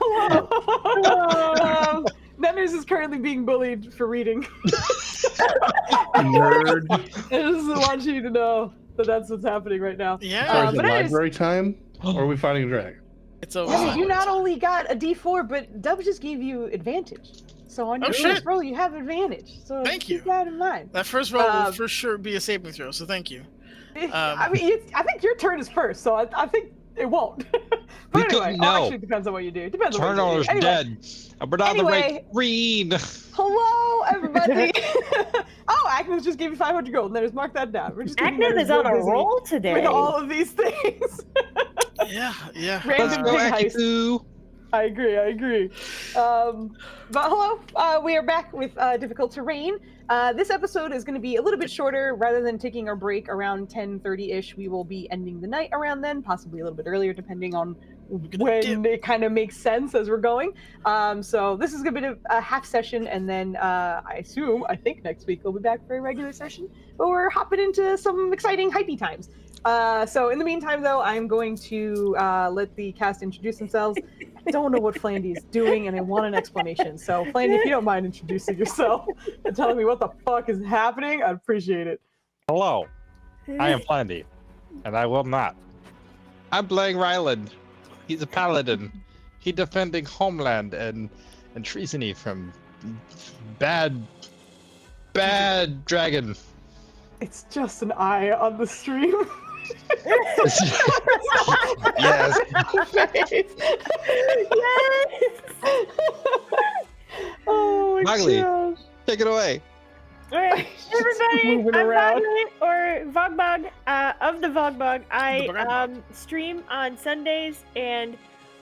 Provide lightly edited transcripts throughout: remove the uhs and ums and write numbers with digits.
Hello. Nenners is currently being bullied for reading. Nerd. I just want you to know that that's what's happening right now. Yeah. Sorry, is it but anyways, library time? Or are we fighting a dragon? It's a Nenner, you not only got a D4, but Dub just gave you advantage. So on your first roll, you have advantage. So Thank you. keep that in mind. That first roll will for sure be a saving throw, so thank you. I mean, I think your turn is first, so I think it won't. But anyway, actually, it depends on what you do. It depends on what you do. Anyway, dead. But on the right green. Hello, everybody. Agnes just gave you 500 gold. There's mark that down. We're just Agnes is on a roll today with all of these things. Yeah. Random pig heist. I agree. But hello, we are back with difficult terrain. This episode is going to be a little bit shorter. Rather than taking our break around 10:30-ish, we will be ending the night around then, possibly a little bit earlier, depending on when it kind of makes sense as we're going. So this is going to be a half session, and then I think next week we'll be back for a regular session. But we're hopping into some exciting hypey times. So in the meantime, though, I'm going to let the cast introduce themselves. I don't know what Flandy is doing, and I want an explanation. So, Flandy, if you don't mind introducing yourself and telling me what the fuck is happening, I'd appreciate it. Hello, I am Flandy, and I will not. I'm playing Ryland. He's a paladin. He's defending homeland and treasony from bad dragon. It's just an eye on the stream. Yes. Oh my Magali, gosh. take it away. All right, everybody, Moving I'm around. Magali, or Vogbog, of the Vogbog. I stream on Sundays and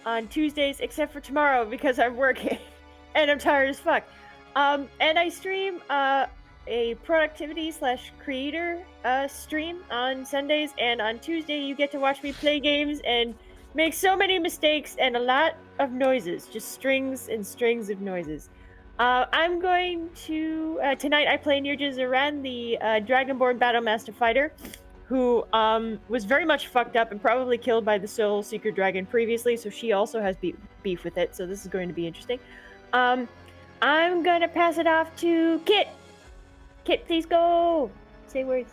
on Tuesdays, except for tomorrow because I'm working and I'm tired as fuck. And I stream a productivity/creator stream on Sundays, and on Tuesday you get to watch me play games and make so many mistakes and a lot of noises, just strings and strings of noises. I'm going to tonight I play Nirja Zaran, the Dragonborn Battlemaster fighter, who was very much fucked up and probably killed by the Soul Seeker Dragon previously, so she also has beef with it, so this is going to be interesting. I'm gonna pass it off to Kit. Kit, please go. Say words.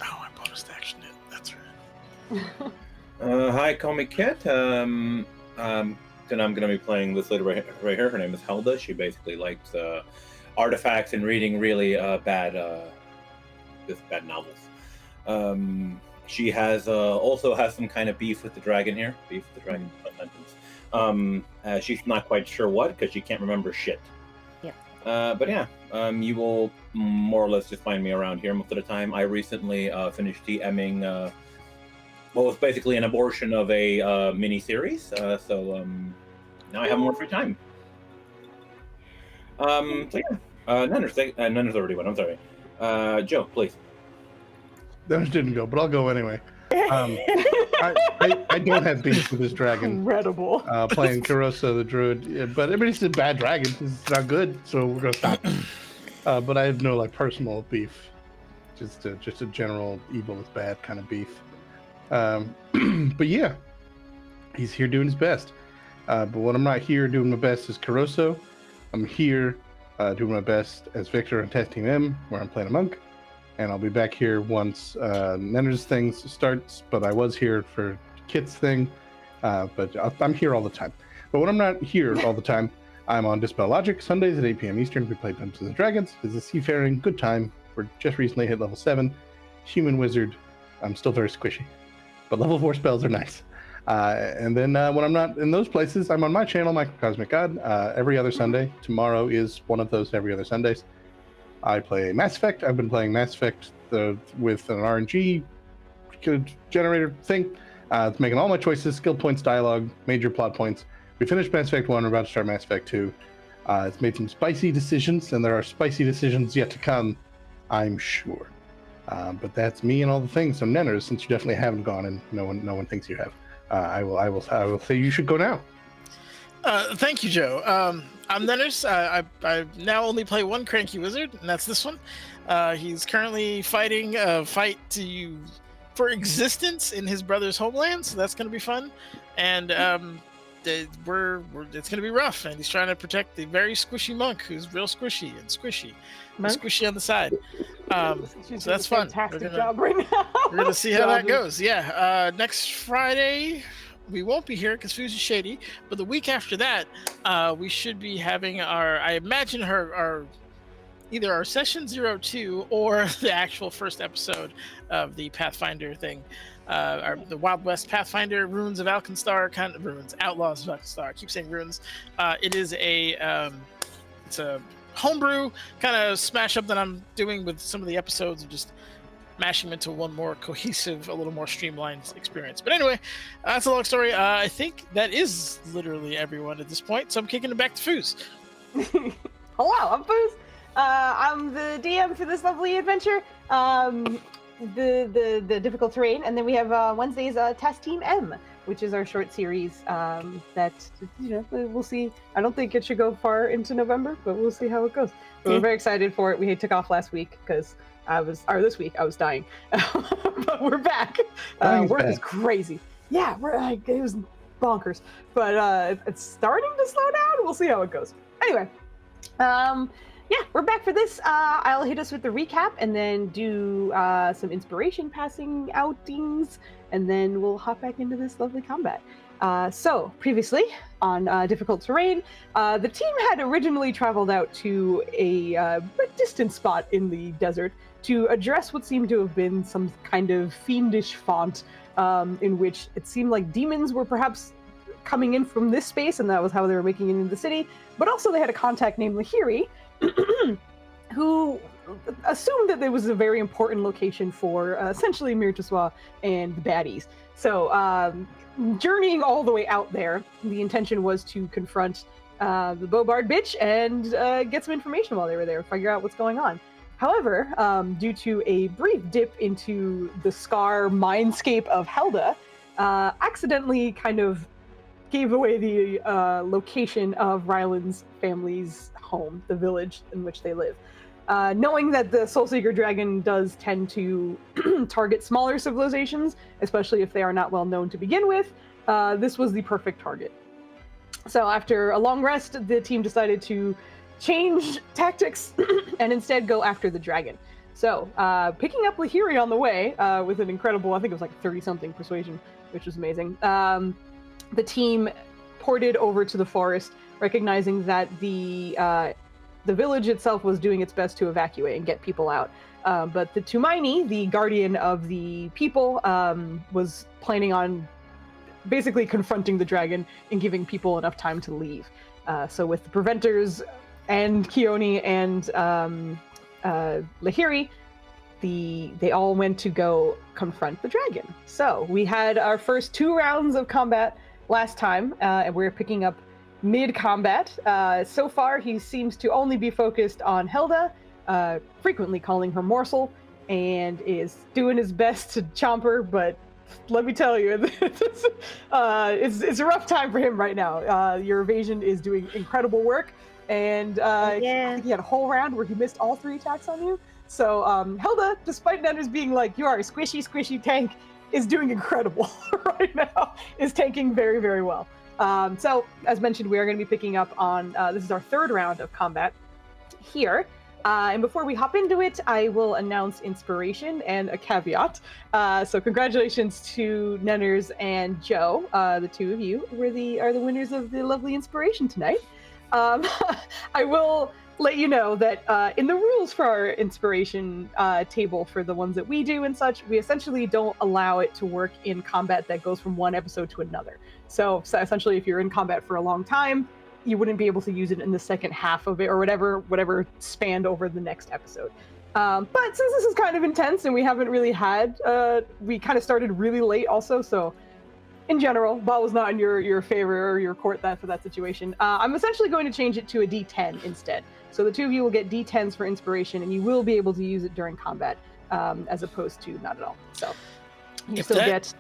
Oh, I bonus actioned it. That's right. Hi, call me Kit. Then I'm going to be playing this lady right here. Her name is Helda. She basically likes artifacts and reading really bad novels. She has also has some kind of beef with the dragon here. Beef with the dragon. She's not quite sure what, because she can't remember shit. But yeah, you will more or less just find me around here most of the time. I recently finished DMing what was basically an abortion of a mini-series, so now I have more free time. So yeah, Nenner's already went, I'm sorry. Joe, please. Nenner's didn't go, but I'll go anyway. I don't have beef with this dragon. Incredible. Playing Carosa the druid, but everybody's a bad dragon. It's not good, so we're gonna stop. But I have no personal beef. Just a general evil is bad kind of beef. But yeah, he's here doing his best. But when I'm not here doing my best as Caroso, I'm here doing my best as Victor and testing them, where I'm playing a monk. And I'll be back here once Nenner's thing starts, but I was here for Kit's thing, but I'm here all the time. But when I'm not here all the time, I'm on Dispel Logic, Sundays at 8 p.m. Eastern. We play Dungeons and Dragons. It's a seafaring, good time. We're just recently hit level 7. Human wizard. I'm still very squishy, but level 4 spells are nice. And then when I'm not in those places, I'm on my channel, Microcosmic God, every other Sunday. Tomorrow is one of those every other Sundays. I play Mass Effect. I've been playing Mass Effect with an RNG generator thing. It's making all my choices, skill points, dialogue, major plot points. We finished Mass Effect 1. We're about to start Mass Effect 2. It's made some spicy decisions, and there are spicy decisions yet to come, I'm sure. But that's me and all the things. So Nenner, since you definitely haven't gone, and no one thinks you have, I will say you should go now. Thank you, Joe. I'm Nenner. I now only play one cranky wizard, and that's this one. He's currently fighting a fight to for existence in his brother's homeland, so that's going to be fun. And it's going to be rough, and he's trying to protect the very squishy monk, who's real squishy and squishy, and squishy on the side. So that's fun. Fantastic job right now. We're going to see how that goes. Yeah, next Friday we won't be here because Foozca is shady, but the week after that, we should be having I imagine our either our session 02 or the actual first episode of the Pathfinder thing. The Wild West Pathfinder, Runes of Alkenstar, kind of runes, Outlaws of Alkenstar. I keep saying runes. It is it's a homebrew kind of smash up that I'm doing with some of the episodes, and just mashing them into one more cohesive, a little more streamlined experience. But anyway, that's a long story. I think that is literally everyone at this point, so I'm kicking it back to Foos. Hello, I'm Foos. I'm the DM for this lovely adventure. The difficult terrain, and then we have Wednesday's Test Team M, which is our short series that we'll see. I don't think it should go far into November, but we'll see how it goes. But we're very excited for it. We took off last week because this week I was dying, but we're back. Work is crazy. Yeah, it was bonkers, but it's starting to slow down. We'll see how it goes. Anyway, yeah, we're back for this. I'll hit us with the recap and then do some inspiration passing outings, and then we'll hop back into this lovely combat. So, previously on difficult terrain, the team had originally traveled out to a distant spot in the desert to address what seemed to have been some kind of fiendish font in which it seemed like demons were perhaps coming in from this space, and that was how they were making it into the city. But also they had a contact named Lahiri, who assumed that there was a very important location for essentially Mirtaswa and the baddies. So journeying all the way out there, the intention was to confront the Bobard bitch and get some information while they were there, figure out what's going on. However, due to a brief dip into the Scar mindscape of Helda, accidentally kind of gave away the location of Ryland's family's home, the village in which they live. Knowing that the Soulseeker Dragon does tend to target smaller civilizations, especially if they are not well known to begin with, this was the perfect target. So after a long rest, the team decided to change tactics and instead go after the dragon. So picking up Lahiri on the way with an incredible, I think it was like 30-something persuasion, which was amazing. The team ported over to the forest, recognizing that the village itself was doing its best to evacuate and get people out. But the Tumaini, the guardian of the people, was planning on basically confronting the dragon and giving people enough time to leave. So with the preventers and Keone and Lahiri, they all went to go confront the dragon. So we had our first 2 rounds of combat last time, and we're picking up mid-combat. So far, he seems to only be focused on Helda, frequently calling her morsel, and is doing his best to chomp her, but let me tell you, it's a rough time for him right now. Your evasion is doing incredible work, and I think he had a whole round where he missed all 3 attacks on you. So Helda, despite Nenner's being like, you are a squishy, squishy tank, is doing incredible right now, is tanking very, very well. So, as mentioned, we are going to be picking up on, this is our 3rd round of combat here. And before we hop into it, I will announce inspiration and a caveat. So congratulations to Nenners and Joe, the 2 of you are the winners of the lovely inspiration tonight. I will let you know that in the rules for our inspiration table for the ones that we do and such, we essentially don't allow it to work in combat that goes from one episode to another. So essentially, if you're in combat for a long time, you wouldn't be able to use it in the second half of it or whatever spanned over the next episode. But since this is kind of intense and we haven't really had, we kind of started really late also, so in general, ball was not in your favor or your court for that situation. I'm essentially going to change it to a D10 instead. So the 2 of you will get D10s for inspiration, and you will be able to use it during combat, as opposed to not at all. So you get.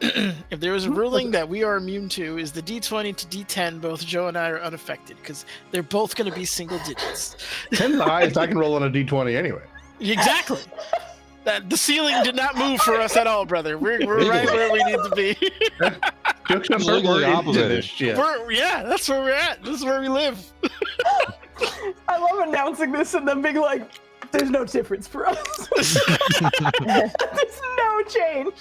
If there was a ruling that we are immune to, is the D20 to D10, both Joe and I are unaffected, because they're both going to be single digits. 10's the highest I can roll on a D20 anyway. Exactly. That the ceiling did not move for us at all, brother. We're right where we need to be. Jokes on her, Literally we're into opposite. this shit. Yeah, that's where we're at. This is where we live. I love announcing this and then being like, "There's no difference for us. There's no change."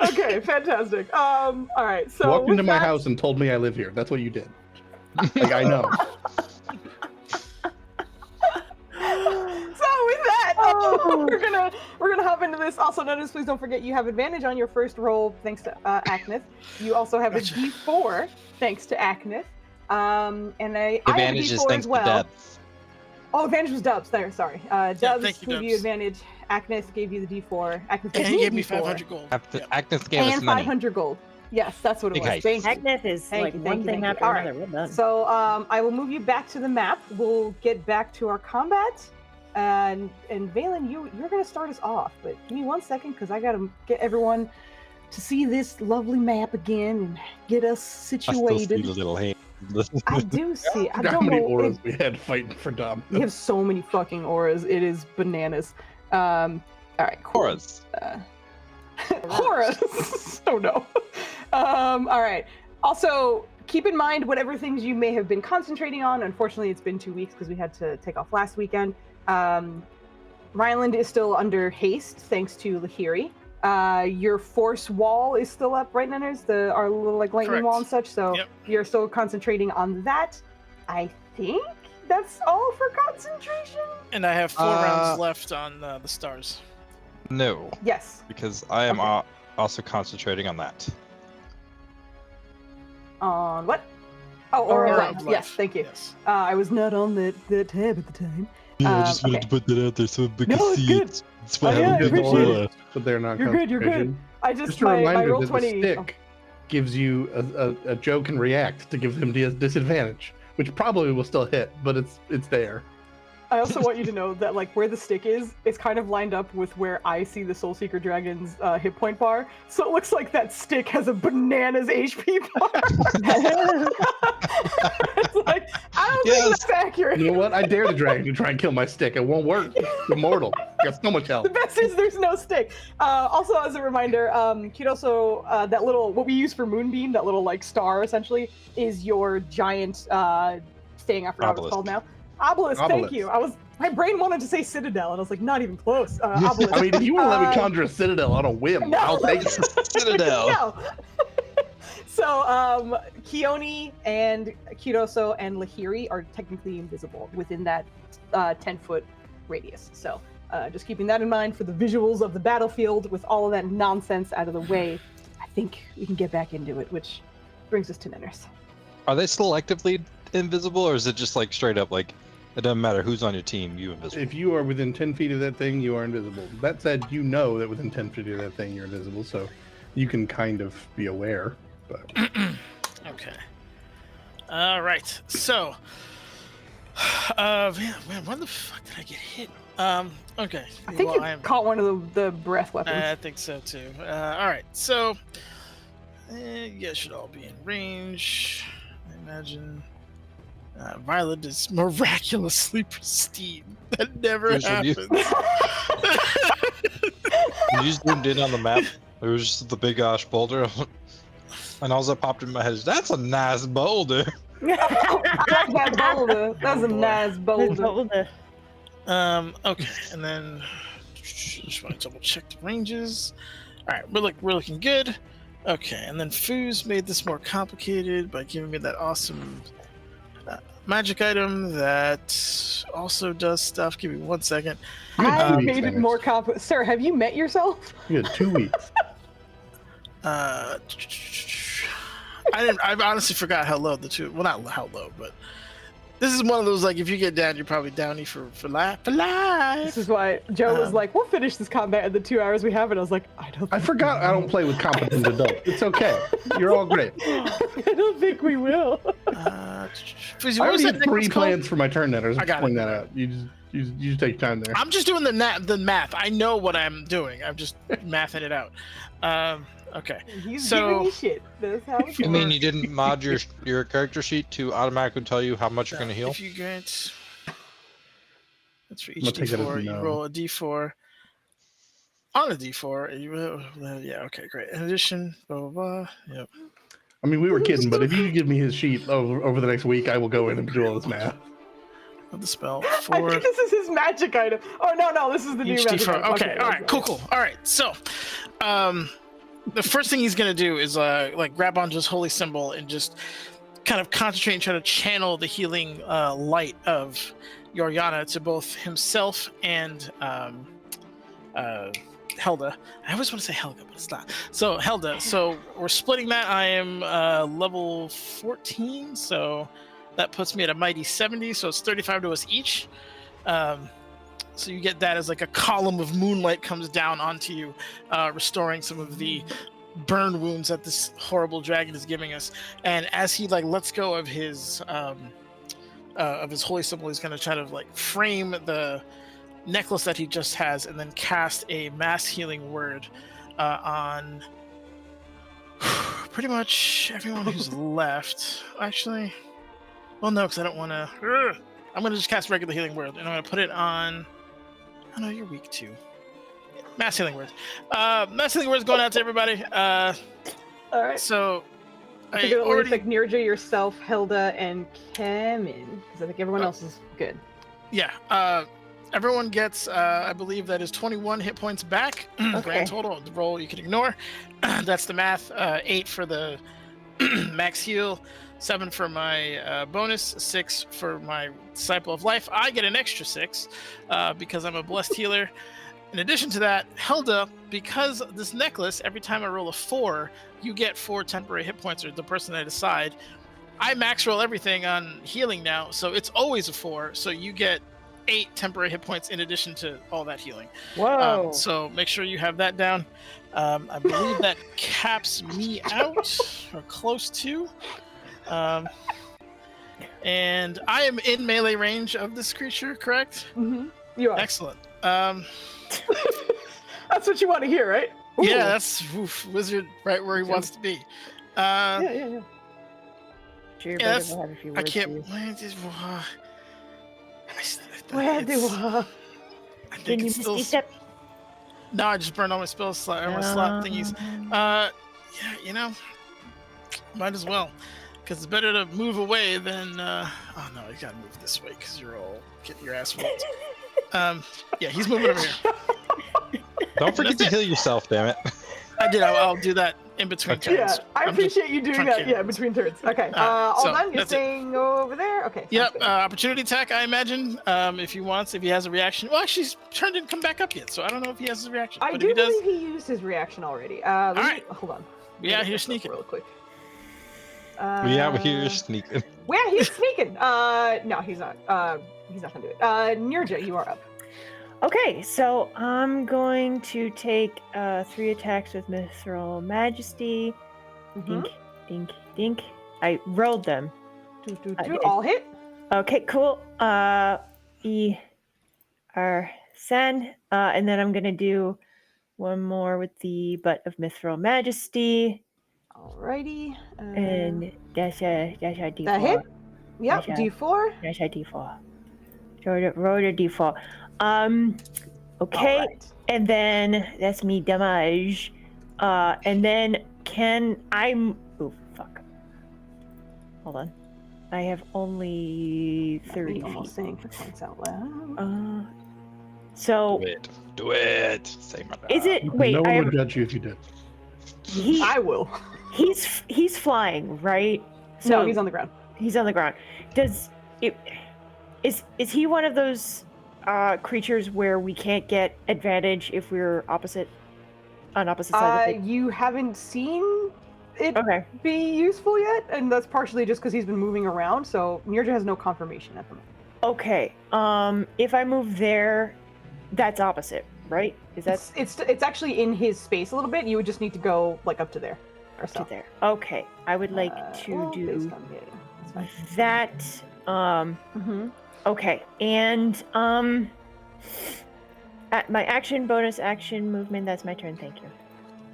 Okay, fantastic. All right. So Walked into with my that- house and told me I live here. That's what you did. Like, I know. So with that, we're gonna hop into this. Also, notice, please don't forget you have advantage on your first roll thanks to Aknith. You also have Gotcha. a D4 thanks to Aknith. And I have a Advantage is D4 thanks as well. to Debs. Oh, advantage was Dubs. There, sorry. Dubs thank you, gave you Dubs. advantage. Aknith gave you the D4. Aknith And he gave a me D4. 500 gold. Agnes gave us And money. 500 gold. Yes, that's what it Big was. heist. Thank you. Agneth is Thank like you, one thank you, thing thank after you. another. Alright. Well done. So I will move you back to the map. We'll get back to our combat. And Valen, you're gonna start us off, but give me 1 second because I gotta get everyone to see this lovely map again and get us I still see situated. the little hand. I do see. I How don't many know. auras we had fighting for Dom. We have so many fucking auras. It is bananas. All right, cool. Chorus. Horus. Oh no. All right. Also, keep in mind whatever things you may have been concentrating on. Unfortunately, it's been 2 weeks because we had to take off last weekend. Ryland is still under haste thanks to Lahiri. Your force wall is still up, right, Nenners? Our little like lightning Correct. wall and such. So Yep. you're still concentrating on that. I think that's all for concentration. And I have 4 rounds left on the stars. No, Yes. because I am Okay. also concentrating on that. On what? Oh, Aura Aura of Life. Life. Yes, thank you. Yes. I was not on that tab at the time. Yeah, I just wanted to put that out there so we No, it's good. It's Oh, yeah, I appreciate it. But they're not You're good, you're good. concentration. I Just just a my reminder roll that 20. the stick gives you a joke and react to give him disadvantage, which probably will still hit, but it's there. I also want you to know that like where the stick is, it's kind of lined up with where I see the Soulseeker Dragon's hit point bar. So it looks like that stick has a bananas HP bar. It's like, I don't think Yes. that's accurate. You know what? I dare the dragon to try and kill my stick. It won't work. It's immortal. I got so much health. The best is there's no stick. Also, as a reminder, Kidoso, that little, what we use for Moonbeam, that little like star essentially, is your giant, staying, I forgot what it's called now. Obelisk, thank Obelisk. you. My brain wanted to say Citadel, and I was like, not even close. Obelisk. I mean, if you want to let me Uh, conjure a citadel on a whim, no. I'll take it. Citadel. No. So, Keone and Kidoso and Lahiri are technically invisible within that 10-foot radius. So, just keeping that in mind for the visuals of the battlefield with all of that nonsense out of the way, I think we can get back into it, which brings us to Nenners. Are they selectively invisible, or is it just like straight up like it doesn't matter who's on your team, you invisible? If you are within 10 feet of that thing, you are invisible. That said, you know that within 10 feet of that thing, you're invisible, so you can kind of be aware. But Okay. All right. So, man, when the fuck did I get hit? Okay. I think well, you caught one of the breath weapons. I think so too. All right. So, you guys should all be in range. I imagine. Violet is miraculously pristine. That never There's a view. happens. You just zoomed in on the map. There was just the big gosh boulder, and all that popped in my head is that's a nice boulder. I like that boulder. That's a boy. nice boulder. Okay, and then just want to double check the ranges. All right, we're looking good. Okay, and then Foos made this more complicated by giving me that awesome magic item that also does stuff. Give me 1 second. you had I 2 weeks, made it Dennis. more complicated. Sir, have you met yourself? You had 2 weeks. I honestly forgot how low the two. Well, not how low, but this is one of those like if you get down, you're probably downy for life. For This life. is why Joe was like, we'll finish this combat in the 2 hours we have. And I was like, I don't I forgot I don't play with competent adults. It's okay. You're all great. I don't think we will. Fuzzy, I what was already that had 3 necklace called? plans for my turn net. I was I just got pointing it. that out. You just take time there. I'm just doing the math. I know what I'm doing. I'm just mathing it out. Okay. He's So- giving me shit. That's how it You mean you works. didn't mod your character sheet to automatically tell you how much you're gonna heal? If you grant, that's for I'm gonna each take that as D4. You no. roll a D4. on a D4. Yeah, okay, great. In addition, blah, blah, blah. Yep. I mean, we were kidding, but if you give me his sheet over the next week, I will go in and do all this math. Of the spell. I 4. think this is his magic item. Oh, no, this is the new Each magic D4. item. Okay, all right, cool. All right, so the first thing he's going to do is like grab onto his holy symbol and just kind of concentrate and try to channel the healing light of Yoriana to both himself and Helda. I always want to say Helga, but it's not. So Helda. So we're splitting that. I am level 14, so that puts me at a mighty 70. So it's 35 to us each. So you get that as like a column of moonlight comes down onto you, restoring some of the burn wounds that this horrible dragon is giving us. And as he like lets go of his holy symbol, he's going to try to like frame the necklace that he just has and then cast a mass healing word on pretty much everyone who's left. Actually, well, no, because I don't want to. I'm going to just cast regular healing word, and I'm going to put it on. Oh no, you're weak too. Mass healing word. Mass healing word is going out to everybody. All right. So I think it'll already affect Nirja, yourself, Hilda, and Kemin, because I think everyone else is good. Yeah. Everyone gets, I believe that is 21 hit points back. Okay. Grand total. The roll you can ignore. That's the math. 8 for the max heal, 7 for my bonus, 6 for my Disciple of Life. I get an extra 6 because I'm a blessed healer. In addition to that, Helda, because this necklace, every time I roll a 4, you get 4 temporary hit points, or the person I decide. I max roll everything on healing now, so it's always a 4. So you get 8 temporary hit points in addition to all that healing. Whoa. So make sure you have that down. I believe that caps me out, or close to. And I am in melee range of this creature, correct? Mm-hmm. You are. Excellent. That's what you want to hear, right? Ooh. Yeah, that's wizard right where he wants to be. Yeah. Sure, Yeah, but that's- we'll have a few I words can't. for you. Where do I Can think you it's still. misty step? No, I just burned all my spell slot or my slot thingies. Yeah, you know, might as well, because it's better to move away than. Oh no, you gotta move this way because you're all getting your ass whooped. Yeah, he's moving over here. Don't forget to heal yourself, damn it. I did. I'll do that in between Okay. turns. Yeah, I appreciate you doing that. Yeah, between turns. Okay. All so done. You're that's it. staying over there. Okay. sounds Yep, good. opportunity attack, I imagine. If he wants, if he has a reaction. Well, actually, he's turned and come back up yet, so I don't know if he has his reaction. I But do if he does, believe he used his reaction already. Hold on. yeah, Let me you're look sneaking. real quick. Yeah, but you're sneaking. Where he's sneaking? No, he's not. He's not gonna do it. Nirja, you are up. Okay, so I'm going to take 3 attacks with Mithril Majesty. Mhm. Dink, dink, dink. I rolled them. did. All hit. Okay, cool. Sen. And then I'm gonna do one more with the butt of Mithril Majesty. Alrighty. And dash a D4. That hit. Yep. Okay. D4. Dash a D4. Roll a D4. Okay. Alright. And then that's me damage. And then oh fuck. Hold on. I have only 30 Almost feet. saying points out loud. So Do it. Say my name. is it wait, no I one have, would judge you if you did. I will. he's flying, right? So No, he's on the ground. he's on the ground. Is he one of those creatures where we can't get advantage if we're on opposite sides of it? You haven't seen it Okay. be useful yet, and that's partially just because he's been moving around. So Nirja has no confirmation at the moment. Okay. If I move there, that's opposite, right? Is that It's actually in his space a little bit. You would just need to go like up to there. Or so. to there? Okay. I would like to well, do based on hitting. That's fine. that. Mm-hmm. Okay. And at my action, bonus action, movement. That's my turn. Thank you.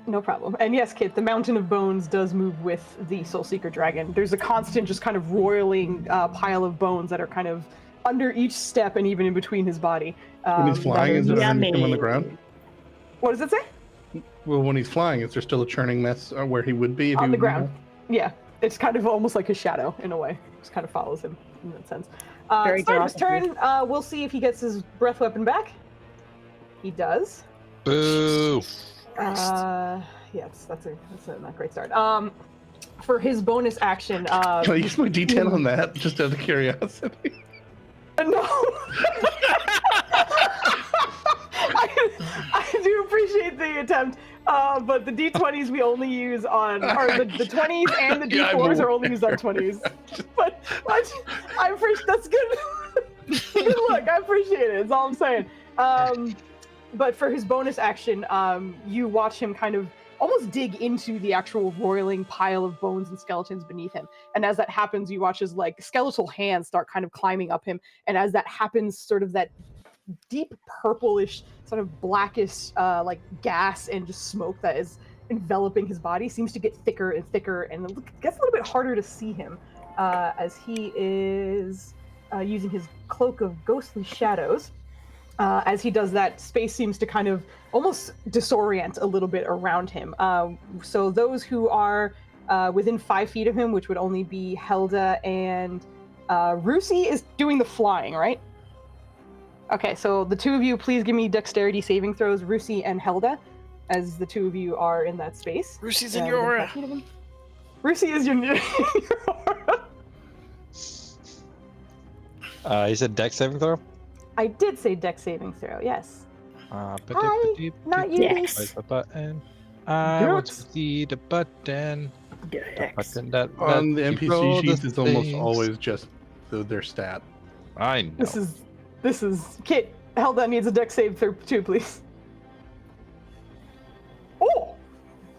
No problem. And yes, Kit, the Mountain of Bones does move with the Soul Seeker Dragon. There's a constant, just kind of roiling pile of bones that are kind of under each step and even in between his body. When he's flying, is it yummy. underneath him on the ground? What does it say? Well, when he's flying, is there still a churning mess where he would be? If On he the would ground. Yeah, it's kind of almost like his shadow in a way. Just kind of follows him in that sense. Very Start of his turn. derogatory. We'll see if he gets his breath weapon back. He does. Boo! Yes, that's a not great start. For his bonus action, Can I use my D10 on that, just out of curiosity? no. I do appreciate the attempt, but the D20s we only use on, or the 20s and the Yeah, D4s I'm are only used on 20s. But I appreciate, that's good. Good look, I appreciate it. That's all I'm saying. But for his bonus action, you watch him kind of almost dig into the actual roiling pile of bones and skeletons beneath him. And as that happens, you watch his like skeletal hands start kind of climbing up him. And as that happens, sort of that deep purplish, sort of blackish, like gas and just smoke that is enveloping his body seems to get thicker and thicker, and it gets a little bit harder to see him as he is using his cloak of ghostly shadows. As he does that, space seems to kind of almost disorient a little bit around him. So those who are within 5 feet of him, which would only be Helda and Rusi, is doing the flying, right? Okay, so the two of you, please give me dexterity saving throws, Rusi and Helda, as the two of you are in that space. Rusi's in your aura. Rusi is your aura. You said dex saving throw? I did say dex saving throw, yes. Not you, Dex. Where's the button? I want to see the button. Dex. Button that On the lets you roll NPC sheets, the it's almost things. always just their stat. I know. This is Kit. Helda needs a dex save throw too, please. Oh!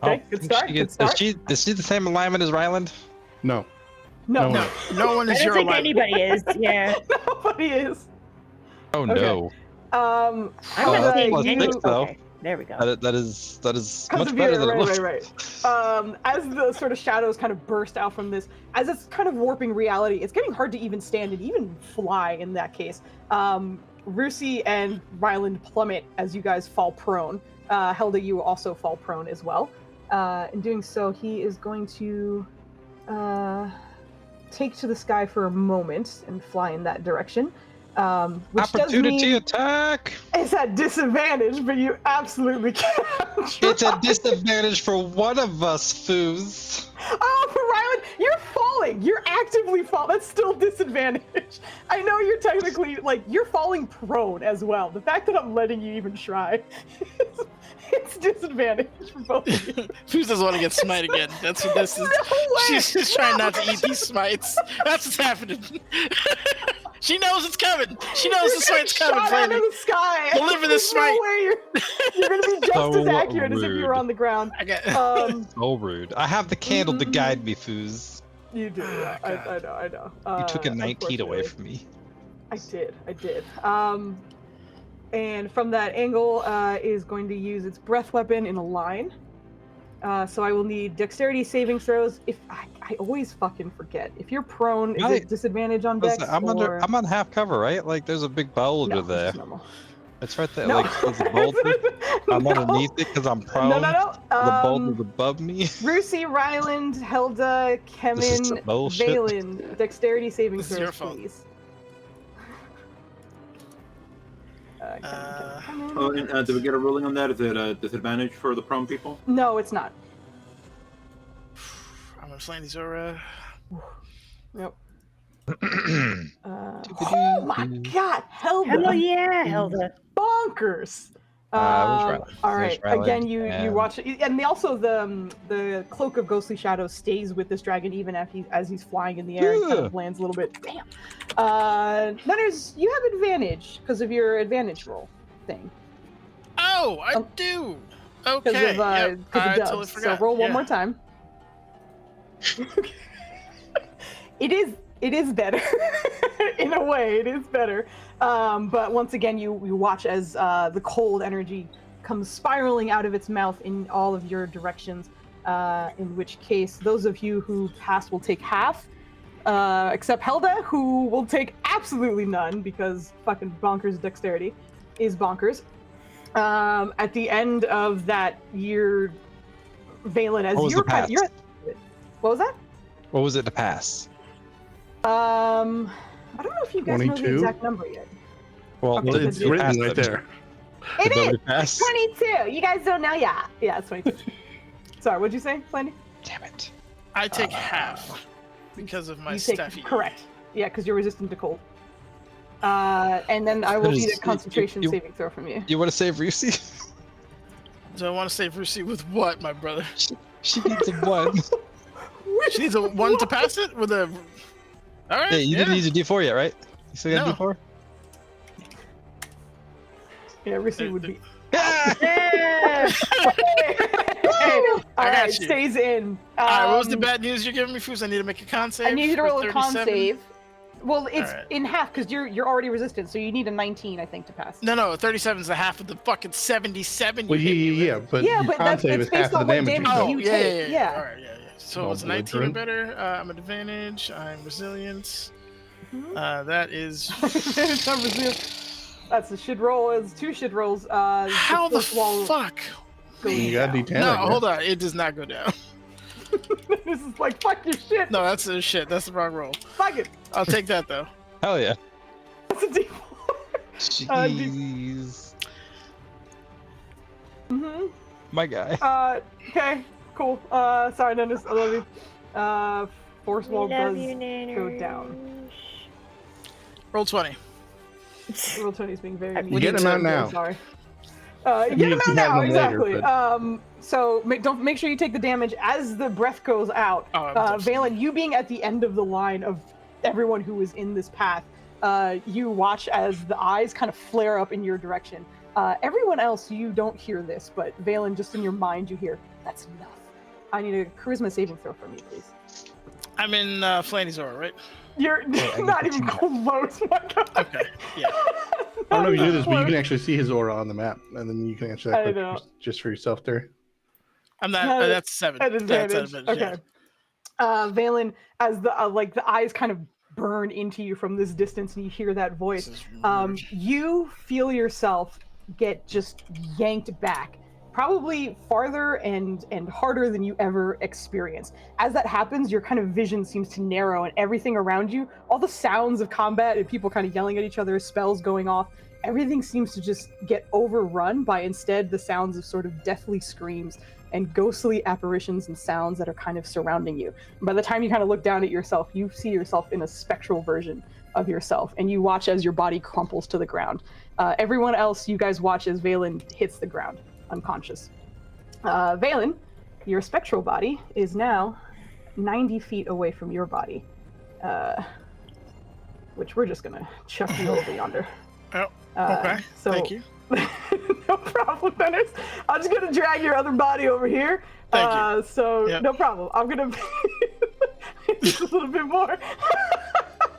Okay, good start. Good start. Is she the same alignment as Ryland? No. No, No. No one I is don't your think alignment. anybody is. Yeah. nobody is. Oh Okay. no. I'm Helda, not saying plus you. six, though. Okay, there we go. That is Because much of better your, than it looks. right. As the sort of shadows kind of burst out from this, as it's kind of warping reality, it's getting hard to even stand and even fly in that case. Rusi and Ryland plummet as you guys fall prone. Helda, you also fall prone as well. In doing so, he is going to take to the sky for a moment and fly in that direction. Which Opportunity does mean attack! it's at disadvantage, but you absolutely can. It's a disadvantage for one of us, Foos. Oh, for Ryland, you're falling. You're actively falling. That's still disadvantage. I know you're technically, like, you're falling prone as well. The fact that I'm letting you even try, it's disadvantage for both of you. Foos doesn't want to get smite again. That's what this is. No way! She's just trying not to eat these smites. That's what's happening. She knows it's coming. She knows You're the smite's getting coming, shot out of Flanny. the sky. Deliver this There's smite. No way you're going to be just So as accurate as if you were rude. on the ground. I got. So rude. I have the candle to guide me, Foos. You do. Yeah. Oh, I know. You took a 19 away unfortunately. from me. I did. And from that angle, is going to use its breath weapon in a line. So I will need dexterity saving throws. If I always fucking forget. If you're prone, is it disadvantage on dex? Listen, or... I'm on half cover, right? Like, there's a big boulder No, it's there. just normal. It's right there. No. Like, there's a boulder. I'm No. underneath it because I'm prone. No. The boulder's above me. Rusi, Ryland, Helda, This is Kemen, some bullshit. Valen, dexterity saving This is your throws, fault. please. Kemen. Oh, and did we get a ruling on that? Is it a disadvantage for the prone people? No, it's not. I'm gonna Flanny's aura. Nope. Oh my god, Helda! Hell yeah, Helda. Bonkers. Ryland? All There's right. Again, Ryland you and- watch it, and also the cloak of ghostly shadows stays with this dragon even as he's flying in the air and kind of lands a little bit. Damn. Nenners, you have advantage because of your advantage roll thing. Oh, I do. Because Okay. of Yep, I dubs. totally forgot. So roll one Yeah. more time. It is better. In a way, it is better. But once again, you watch as the cold energy comes spiraling out of its mouth in all of your directions, in which case those of you who pass will take half, except Helda, who will take absolutely none because fucking bonkers dexterity is bonkers. At the end of that year, Valen, as What was the pass? What was that? What was it to pass? I don't know if you guys know 22? the exact number yet. Well, Okay, Well, so it's did- written right there. It is. Pass? 22. You guys don't know? Yeah, it's 22. Sorry, what'd you say, Flandy? Damn it. I take half because of my You take stuffy. correct. Yeah, because you're resistant to cold. And then I will That need is- a concentration you- saving throw from you. You want to save Rusi? Do I want to save Rusi with what, my brother? She needs a 1. She needs a 1 to pass it with a. All right. Yeah, you didn't use a D4 yet, right? You still got No. a D4? Yeah, Rissy would be. Yeah! Yeah. All got right, you. stays in. All right. What was the bad news you're giving me, Foos? I need to make a con save. I need you to for roll a con 37? save. Well, it's Alright. in half because you're already resistant, so you need a 19, I think, to pass. No, 37 is the half of the fucking 77. Well, you hit me with. yeah, but Yeah, your but con that's- save it's is half based of on the what damage. damage you you took. take, yeah. All right, yeah. So Oh, it's boy, 19 or Drew. better. I'm at advantage. I'm resilient. Mhm. That is. That's a shit roll. It's 2 shit rolls. How the first wall fuck? goes You got down. D10. No, I guess. hold on. It does not go down. This is like, fuck your shit. No, that's a shit. That's the wrong roll. Fuck it. I'll take that though. Hell yeah. That's a D4. Jeez. Mm-hmm. My guy. Okay, cool. Sorry, Nennis, I love you. Force wall We love does you, Nenner. go down. Roll 20. Roll 20 is being very You mean. get him out now. Sorry. I You mean, get him you out can have now, them later, exactly. but- So make sure you take the damage as the breath goes out. Oh, I'm touching. Valen, you being at the end of the line of everyone who is in this path, you watch as the eyes kind of flare up in your direction. Everyone else, you don't hear this, but Valen, just in your mind, you hear, that's enough. I need a charisma saving throw from you, please. I'm in Flanny's aura, right? You're not even close, my God. Okay. Yeah. I don't know if you knew this, but you can actually see his aura on the map, and then you can answer I that know. quick just for yourself there. I'm not. Yeah, That's 7. At That's advantage. advantage, Okay. Valen, as the the eyes kind of burn into you from this distance, and you hear that Yeah. voice. This is weird. You feel yourself get just yanked back, probably farther and harder than you ever experienced. As that happens, your kind of vision seems to narrow, and everything around you, all the sounds of combat and people kind of yelling at each other, spells going off, everything seems to just get overrun by instead the sounds of sort of deathly screams and ghostly apparitions and sounds that are kind of surrounding you. And by the time you kind of look down at yourself, you see yourself in a spectral version of yourself, and you watch as your body crumples to the ground. Everyone else, you guys watch as Valen hits the ground, unconscious. Valen, your spectral body is now 90 feet away from your body, which we're just gonna chuck you over yonder. Oh, okay. So, Thank you. no problem, Dennis. I'm just gonna drag your other body over here. Thank you. So Yep. no problem. I'm gonna just a little bit more.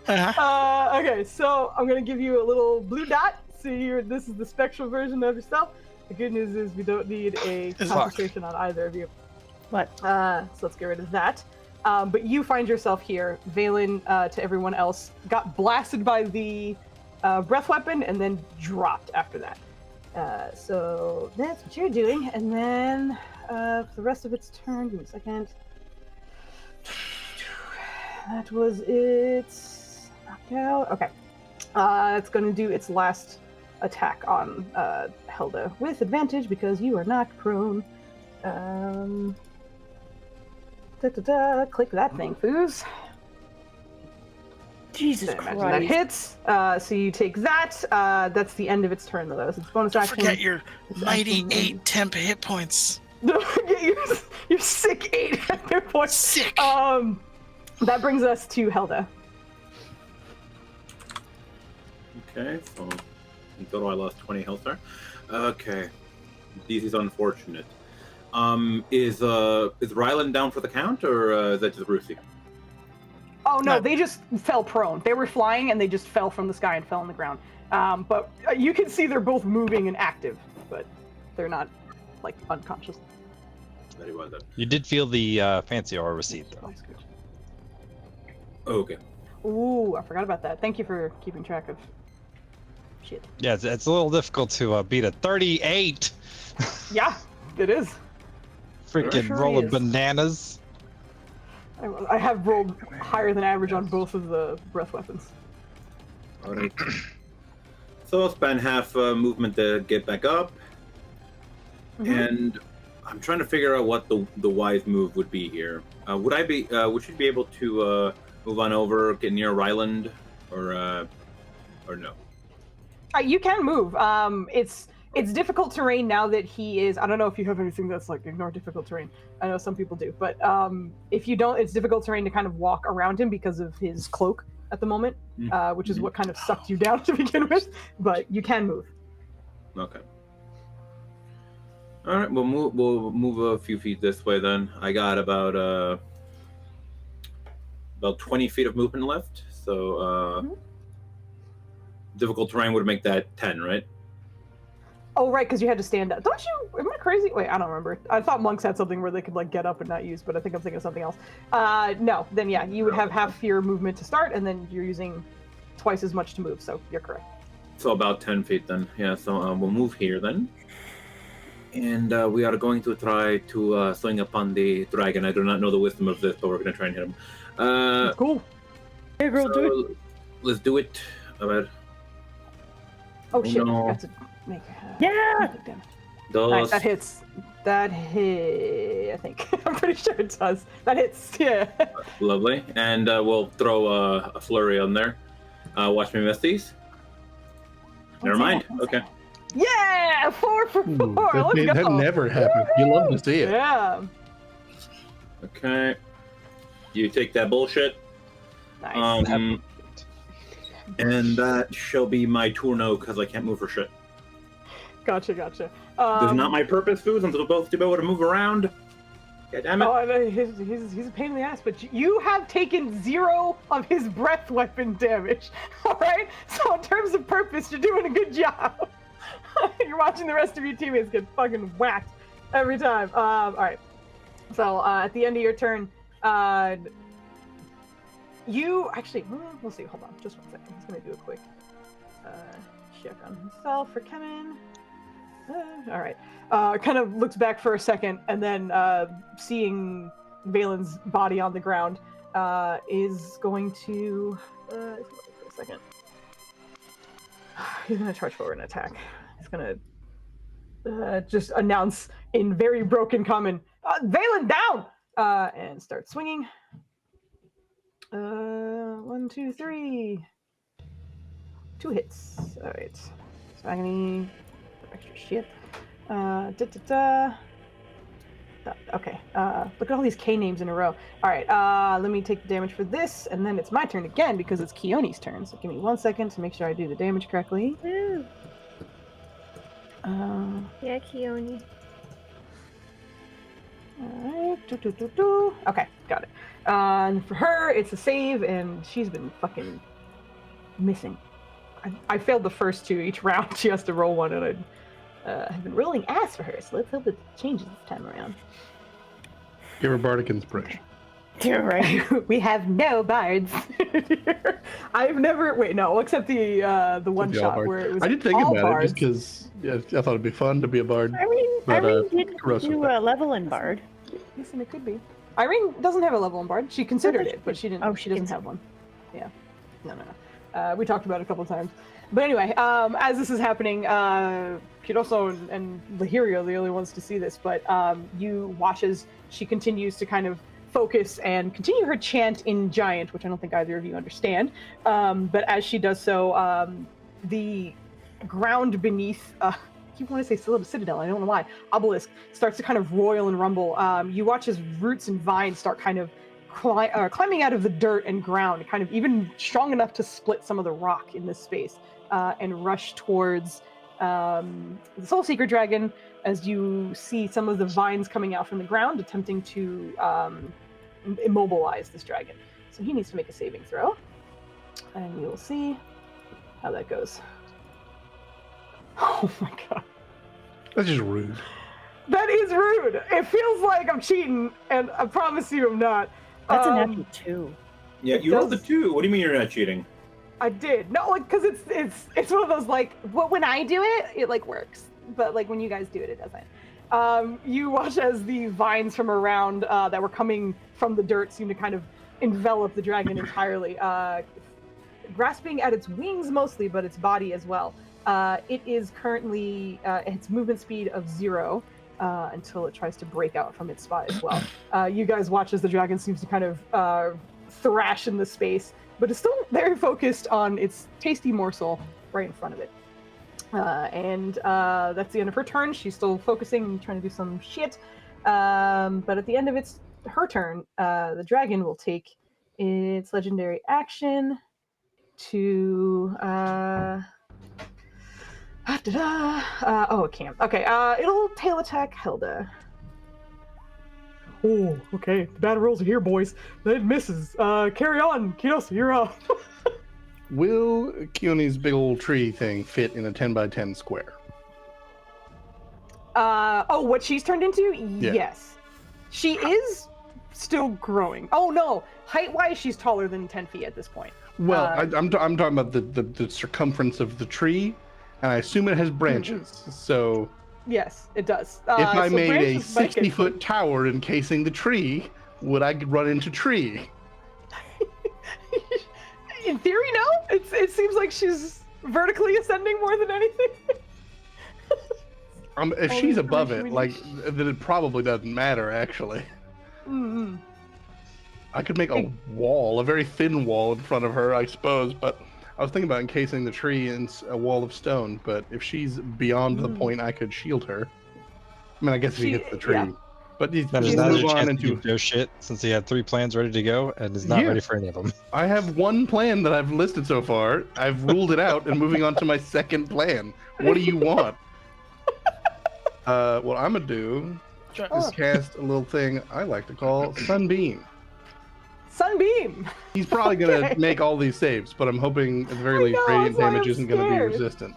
Uh-huh. Okay, so I'm gonna give you a little blue dot. So this is the spectral version of yourself. The good news is we don't need a Fuck. concentration on either of you. What? So let's get rid of that. But you find yourself here. Valen, to everyone else, got blasted by the breath weapon and then dropped after that. So that's what you're doing. And then for the rest of its turn, give me a second. That was its knockout. Okay. It's going to do its last attack on Helda with advantage because you are knocked prone. Click that thing, Foos. Jesus Imagine Christ. that hits. So you take that. That's the end of its turn, though. It's bonus Don't action. forget your It's mighty action. 8 temp hit points. Don't forget your sick 8 hit points. Sick. That brings us to Helda. Okay, so in total I lost 20 health there. Okay, this is unfortunate. Is Ryland down for the count, or is that just Rusi? Oh no, No. they just fell prone. They were flying and they just fell from the sky and fell on the ground. But you can see they're both moving and active, but they're not like unconscious. Very well done. You did feel the fancy aura receipt, though. Okay. Ooh, I forgot about that. Thank you for keeping track of Shit. Yeah, it's a little difficult to beat a 38. Yeah, it is. Freaking sure roll of is. bananas. I have rolled higher than average on both of the breath weapons. Alright. So I'll spend half movement to get back up, and I'm trying to figure out what the wise move would be here. Would you be able to move on over, get near Ryland, or no? You can move. It's difficult terrain now that he is. I don't know if you have anything that's like ignore difficult terrain. I know some people do, but if you don't, it's difficult terrain to kind of walk around him because of his cloak at the moment, which is what kind of sucked you down to begin with. But you can move. Okay. All right, we'll move a few feet this way then. I got about 20 feet of movement left, so difficult terrain would make that 10, right? Oh, right, because you had to stand up. Don't you? Am I crazy? Wait, I don't remember. I thought monks had something where they could like get up and not use, but I think I'm thinking of something else. No, then yeah, you would have half your movement to start, and then you're using twice as much to move. So you're correct. So about 10 feet then. Yeah. So we'll move here then, and we are going to try to swing upon the dragon. I do not know the wisdom of this, but we're going to try and hit him. Cool. Hey, girl, do it. So let's do it. About Oh shit! no. I forgot to make. Yeah! those. Nice, that hits. That hit. I think. I'm pretty sure it does. That hits. Yeah. Lovely. And we'll throw a flurry on there. Watch me miss these. Never mind. Okay. Yeah! 4 for 4. Let's that go. never happens. You love to see it. Yeah. Okay. You take that bullshit. Nice. And that shall be my turno because I can't move for shit. Gotcha. This is not my purpose, Foos. I'm supposed to be able to move around. God damn it. Oh, I know, he's a pain in the ass, but you have taken 0 of his breath weapon damage. All right. So in terms of purpose, you're doing a good job. You're watching the rest of your teammates get fucking whacked every time. All right. So at the end of your turn, you actually, we'll see. Hold on, just 1 second. He's gonna do a quick check on himself for Kemen. All right. Kind of looks back for a second, and then seeing Valen's body on the ground, is going to for a second. He's gonna charge forward and attack. He's gonna just announce in very broken common, Valen down, and start swinging. 1, 2, 3. 2 hits. All right. So agony. Extra shit. Okay. Look at all these K names in a row. All right. Let me take the damage for this, and then it's my turn again because it's Keone's turn. So give me 1 second to make sure I do the damage correctly. Woo. Yeah, Keone. All right. Okay, got it. And for her, it's a save, and she's been fucking missing. I failed the first 2 each round. She has to roll 1, and I have been rolling ass for her. So let's hope it changes this time around. Give her bardic inspiration. You're right. We have no bards. I've never except the one The all shot bard. where it was I did think all about bards. it just because I thought it'd be fun to be a bard. Irene did corrosive do a level in Bard. Listen, it could be. Irene doesn't have a level in Bard. She considered it, but she didn't. Oh, she doesn't have one. Yeah. No. We talked about it a couple times. But anyway, as this is happening, Kiroso and Lahirio are the only ones to see this, but you watch as she continues to kind of focus and continue her chant in Giant, which I don't think either of you understand. But as she does so, the ground beneath... I keep wanting to say Citadel, I don't know why. Obelisk starts to kind of roil and rumble. You watch as roots and vines start kind of climbing out of the dirt and ground, kind of even strong enough to split some of the rock in this space, and rush towards the Soul Seeker Dragon as you see some of the vines coming out from the ground, attempting to immobilize this dragon. So he needs to make a saving throw, and we will see how that goes. Oh my god. That's just rude. That is rude. It feels like I'm cheating, and I promise you I'm not. That's a natural 2. Yeah, you rolled a 2. What do you mean you're not cheating? I did. No, like, because it's one of those, like, when I do it, it, like, works. But, like, when you guys do it, it doesn't. You watch as the vines from around that were coming from the dirt seem to kind of envelop the dragon entirely, grasping at its wings mostly, but its body as well. It is currently its movement speed of 0 until it tries to break out from its spot as well. You guys watch as the dragon seems to kind of thrash in the space, but it's still very focused on its tasty morsel right in front of it. And that's the end of her turn. She's still focusing and trying to do some shit. But at the end of her turn, the dragon will take its legendary action to it can't. Okay, it'll tail attack Hilda. Oh, okay. The bad rolls are here, boys. That misses. Carry on, Kiyosa, you're up. Will Keone's big old tree thing fit in a 10 by 10 square? What she's turned into? Yeah. Yes. She is still growing. Oh no, height-wise, she's taller than 10 feet at this point. Well, I'm talking about the circumference of the tree, and I assume it has branches. So yes, it does. if I so made a branches might get- 60-foot tower encasing the tree, would I run into tree? In theory, no. It seems like she's vertically ascending more than anything. If All she's the above information it, we like, then it probably doesn't matter, actually. Mm-hmm. I could make a wall, a very thin wall in front of her, I suppose, but I was thinking about encasing the tree in a wall of stone, but if she's beyond the point I could shield her. I mean, I guess if he hits the tree. yeah. But he's That is She's not a move on chance to into... do no shit since he had 3 plans ready to go and is not Yeah. ready for any of them. I have one plan that I've listed so far. I've ruled it out and moving on to my second plan. What do you want? What I'm gonna do is cast a little thing I like to call Sunbeam. Sunbeam. He's probably gonna Okay. make all these saves, but I'm hoping at the very least know, radiant that's why damage I'm isn't gonna be scared. resistant.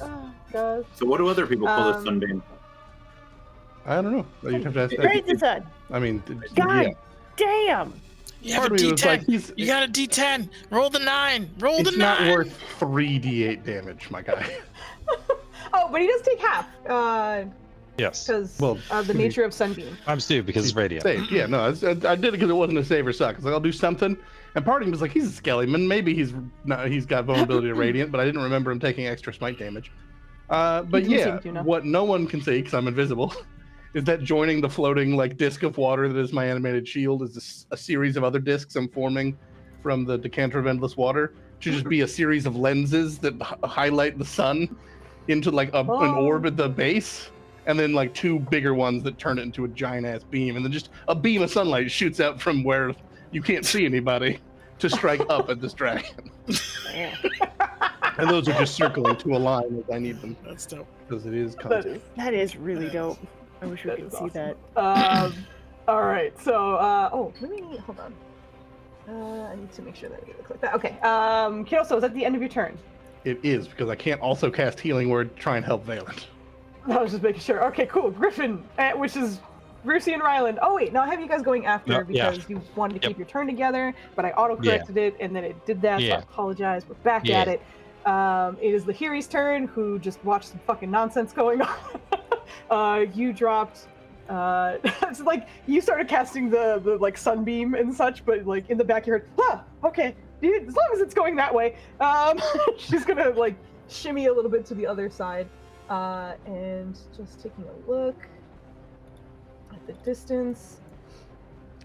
Oh god. So what do other people call this sunbeam? I don't know. You'd have to ask. Praise the sun. I mean, God yeah. damn. You have Part a of me was D10. like, You got a D10. Roll the 9. Roll the it's 9. not worth 3d8 damage, my guy. Oh, but he does take half. Yes. Because Well, the nature of Sunbeam. I'm Stu because it's radiant. Saved. Yeah, no, I did it because it wasn't a save or suck. I was like, I'll do something. And part of me was like, he's a Skellyman. Maybe he's got vulnerability to radiant, but I didn't remember him taking extra smite damage. But doesn't yeah, seem to, no. what no one can see because I'm invisible is that joining the floating like disc of water that is my animated shield is a series of other discs I'm forming from the decanter of endless water to just be a series of lenses that highlight the sun into like an orb at the base. And then like 2 bigger ones that turn it into a giant ass beam, and then just a beam of sunlight shoots out from where you can't see anybody to strike up at this dragon. And those are just circling to align as I need them That's dope. because it is content. That is really dope. I wish we That could is see awesome. that. All right. So, let me hold on. I need to make sure that it looks like that. Okay. Kiyosa, is that the end of your turn? It is because I can't also cast Healing Word to try and help Valent. I was just making sure. Okay, cool. Griffin, which is Brucey and Ryland. Oh wait, no, I have you guys going after No, yeah. because you wanted to Yep. keep your turn together, but I auto-corrected it and then it did that, so I Yeah. apologize. We're back Yeah. at it. It is Lahiri's turn, who just watched some fucking nonsense going on. You dropped. It's like you started casting the like sunbeam and such, but like in the back you heard, okay, dude, as long as it's going that way. She's gonna like shimmy a little bit to the other side. And just taking a look at the distance.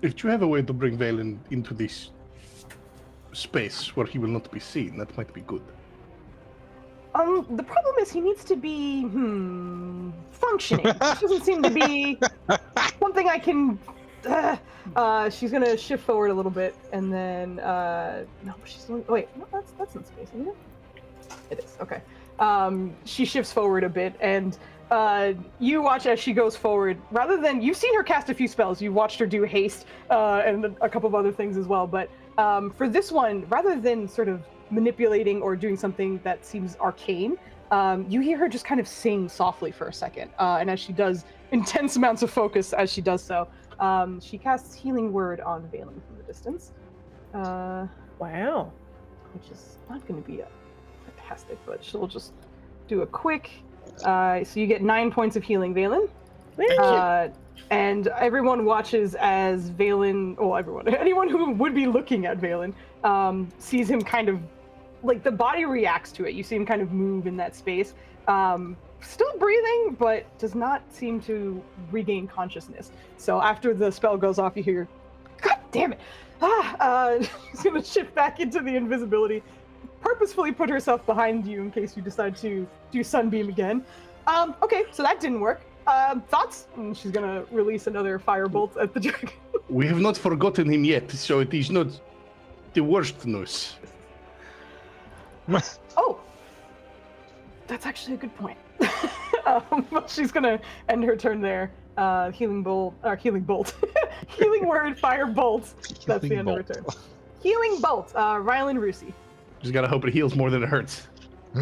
If you have a way to bring Valen into this space where he will not be seen, that might be good. The problem is he needs to be functioning. This doesn't seem to be something I can. She's gonna shift forward a little bit, and then no, she's going. Wait, no, that's in space, isn't it? It is. Okay. She shifts forward a bit, and you watch as she goes forward. Rather than you've seen her cast a few spells, you watched her do haste and a couple of other things as well. But for this one, rather than sort of manipulating or doing something that seems arcane, you hear her just kind of sing softly for a second, and as she does, intense amounts of focus as she does so. She casts Healing Word on Valen from the distance. Wow. which is not going to be fantastic, but she'll just do a quick. So you get 9 points of healing, Valen. Thank you. And everyone watches as Valen, anyone who would be looking at Valen, sees him kind of, like, the body reacts to it. You see him kind of move in that space. Still breathing, but does not seem to regain consciousness. So after the spell goes off, you hear, God damn it! She's gonna shift back into the invisibility, purposefully put herself behind you in case you decide to do Sunbeam again. Okay, so that didn't work. Thoughts? And she's gonna release another firebolt at the dragon. We have not forgotten him yet, so it is not the worst news. Oh, that's actually a good point. She's gonna end her turn there. Healing bolt, healing word, fire bolt. That's the end of her turn. Healing bolt. Rylan Rusi. Just gotta hope it heals more than it hurts. A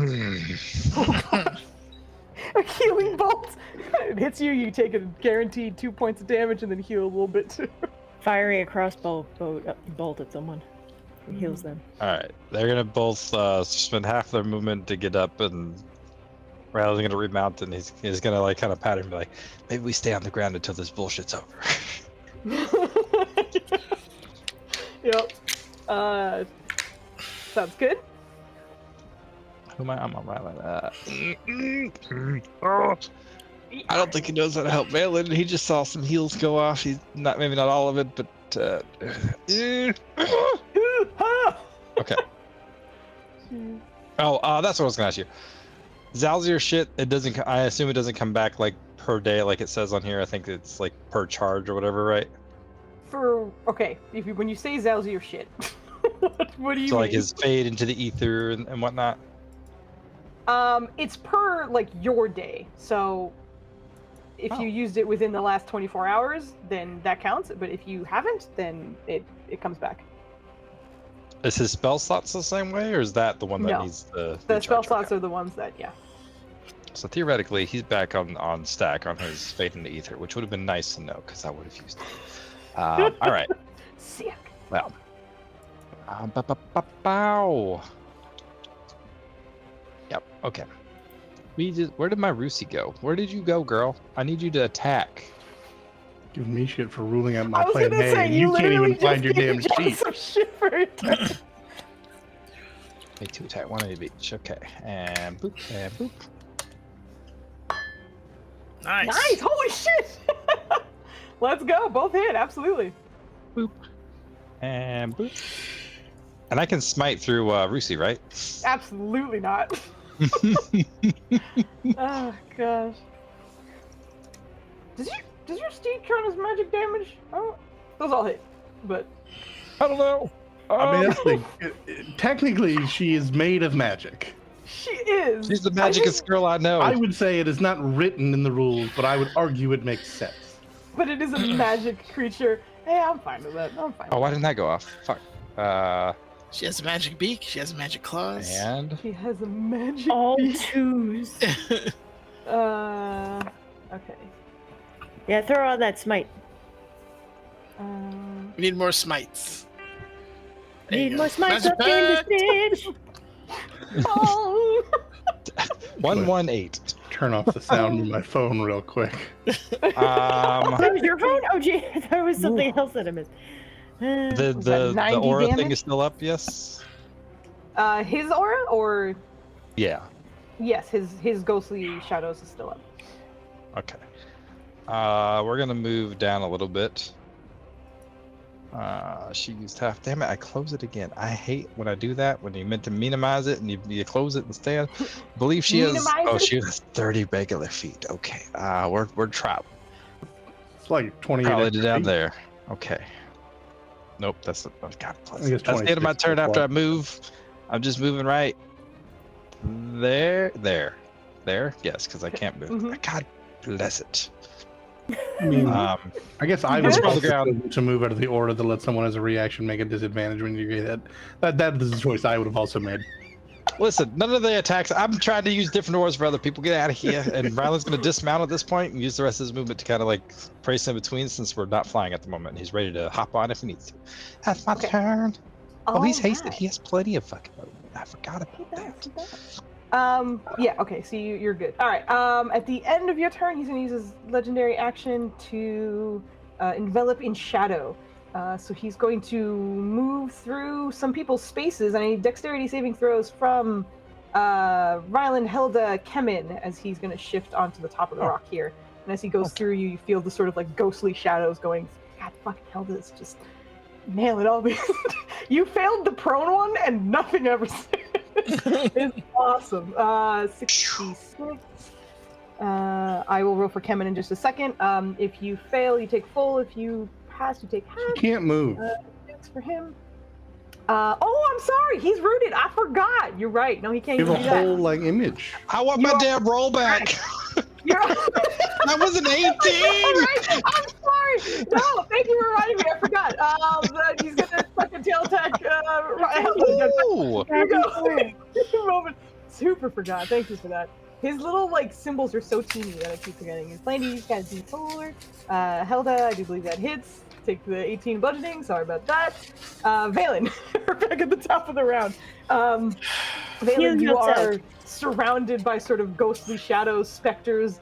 healing bolt. It hits you. You take a guaranteed 2 points of damage, and then heal a little bit too. Firing a crossbow bolt at someone. It heals them. Alright, they're gonna both spend half their movement to get up, and Rylan's gonna remount, and he's gonna like kind of pat him and be like, maybe we stay on the ground until this bullshit's over. Yep. Sounds good. Who am I? I'm on Rylan. I don't think he knows how to help Valen. He just saw some heals go off. He's not, maybe not all of it, but okay. Oh, that's what I was gonna ask you. Zalzir shit, it doesn't. I assume it doesn't come back like per day, like it says on here. I think it's like per charge or whatever, right? When you say Zalzir shit, what do you mean? So like his fade into the ether and whatnot. It's per like your day. So if you used it within the last 24 hours, then that counts. But if you haven't, then it comes back. Is his spell slots the same way, or is that the one that needs the spell slots are the ones that, yeah. So theoretically, he's back on stack on his fade into ether, which would have been nice to know because I would have used it. All right. Sick. Well. Bow. Yep. Okay. Where did my Rusi go? Where did you go, girl? I need you to attack. Giving me shit for ruling out my I was plan gonna A, say, and you can't even find your damn John sheet. some shit for it. Make 2 attack, 1 of each. Okay. And boop, and boop. Nice. Holy shit. Let's go. Both hit. Absolutely. Boop. And boop. And I can smite through Rusi, right? Absolutely not. Oh gosh. Does your steed count as magic damage? Oh, those all hit, but I don't know. I mean, that's the, technically, she is made of magic. she is. She's the magicest girl I know. I would say it is not written in the rules, but I would argue it makes sense. But it is a magic creature. Hey, I'm fine with that. I'm fine. Oh, why didn't that go off? Fuck. She has a magic beak. She has magic claws. And He has a magic. All beak. twos. Okay. Yeah, throw on that smite. We need more smites. There you Need go. more smites Magic up in the pack. stage. Oh. 118. Turn off the sound of my phone real quick. That was your phone? Oh, gee, there was something else that I missed. The 90 aura thing damage? is still up, yes? His aura, or Yeah. yes, his ghostly shadows is still up. Okay. We're gonna move down a little bit. She used half. Damn it! I close it again. I hate when I do that. When you meant to minimize it and you close it instead. I believe she has. Minimize Oh, it? she has 30 regular feet. Okay. We're trapped. It's like 28. Probably extra down feet. there. Okay. Nope. That's oh, God. I think it's That's the end of my 26 turn. After I plus. move, I'm just moving right. There. Yes, because I can't move. Mhm. God bless it. I mean, Um, I guess I Just would on the ground. also to move out of the order to let someone as a reaction make a disadvantage when you get hit. That is a choice I would have also made. Listen, none of the attacks. I'm trying to use different orders for other people. Get out of here. And Rylan's going to dismount at this point and use the rest of his movement to kind of like brace in between since we're not flying at the moment. And he's ready to hop on if he needs to. That's my turn. Oh, he's All hasted. right. He has plenty of fucking movement. I forgot about that. Yeah, okay, so you're good. All right, at the end of your turn, he's going to use his legendary action to envelop in shadow. So he's going to move through some people's spaces. I need dexterity saving throws from Ryland, Helda, Kemen, as he's going to shift onto the top of the rock here. And as he goes through you, you feel the sort of like ghostly shadows going, God, fucking Helda's just nailing all these. You failed the prone one and nothing ever it's awesome. 66. I will roll for Kemen in just a second. If you fail, you take full. If you pass, you take half. You can't move. That's for him. Oh, I'm sorry. He's rooted. I forgot. You're right. No, he can't You even have do a whole that. like image. I want my damn rollback. That was an 18. Right. I'm sorry. No, thank you for reminding me. I forgot. He's gonna fucking tail attack. Ooh. Here we go. Moment. Super forgot. Thank you for that. His little like symbols are so teeny that I keep forgetting. His He's got D4. Helda, I do believe that hits. Take the 18 bludgeoning. Sorry about that. Valen, we're back at the top of the round. Valen, you are surrounded by sort of ghostly shadows, specters,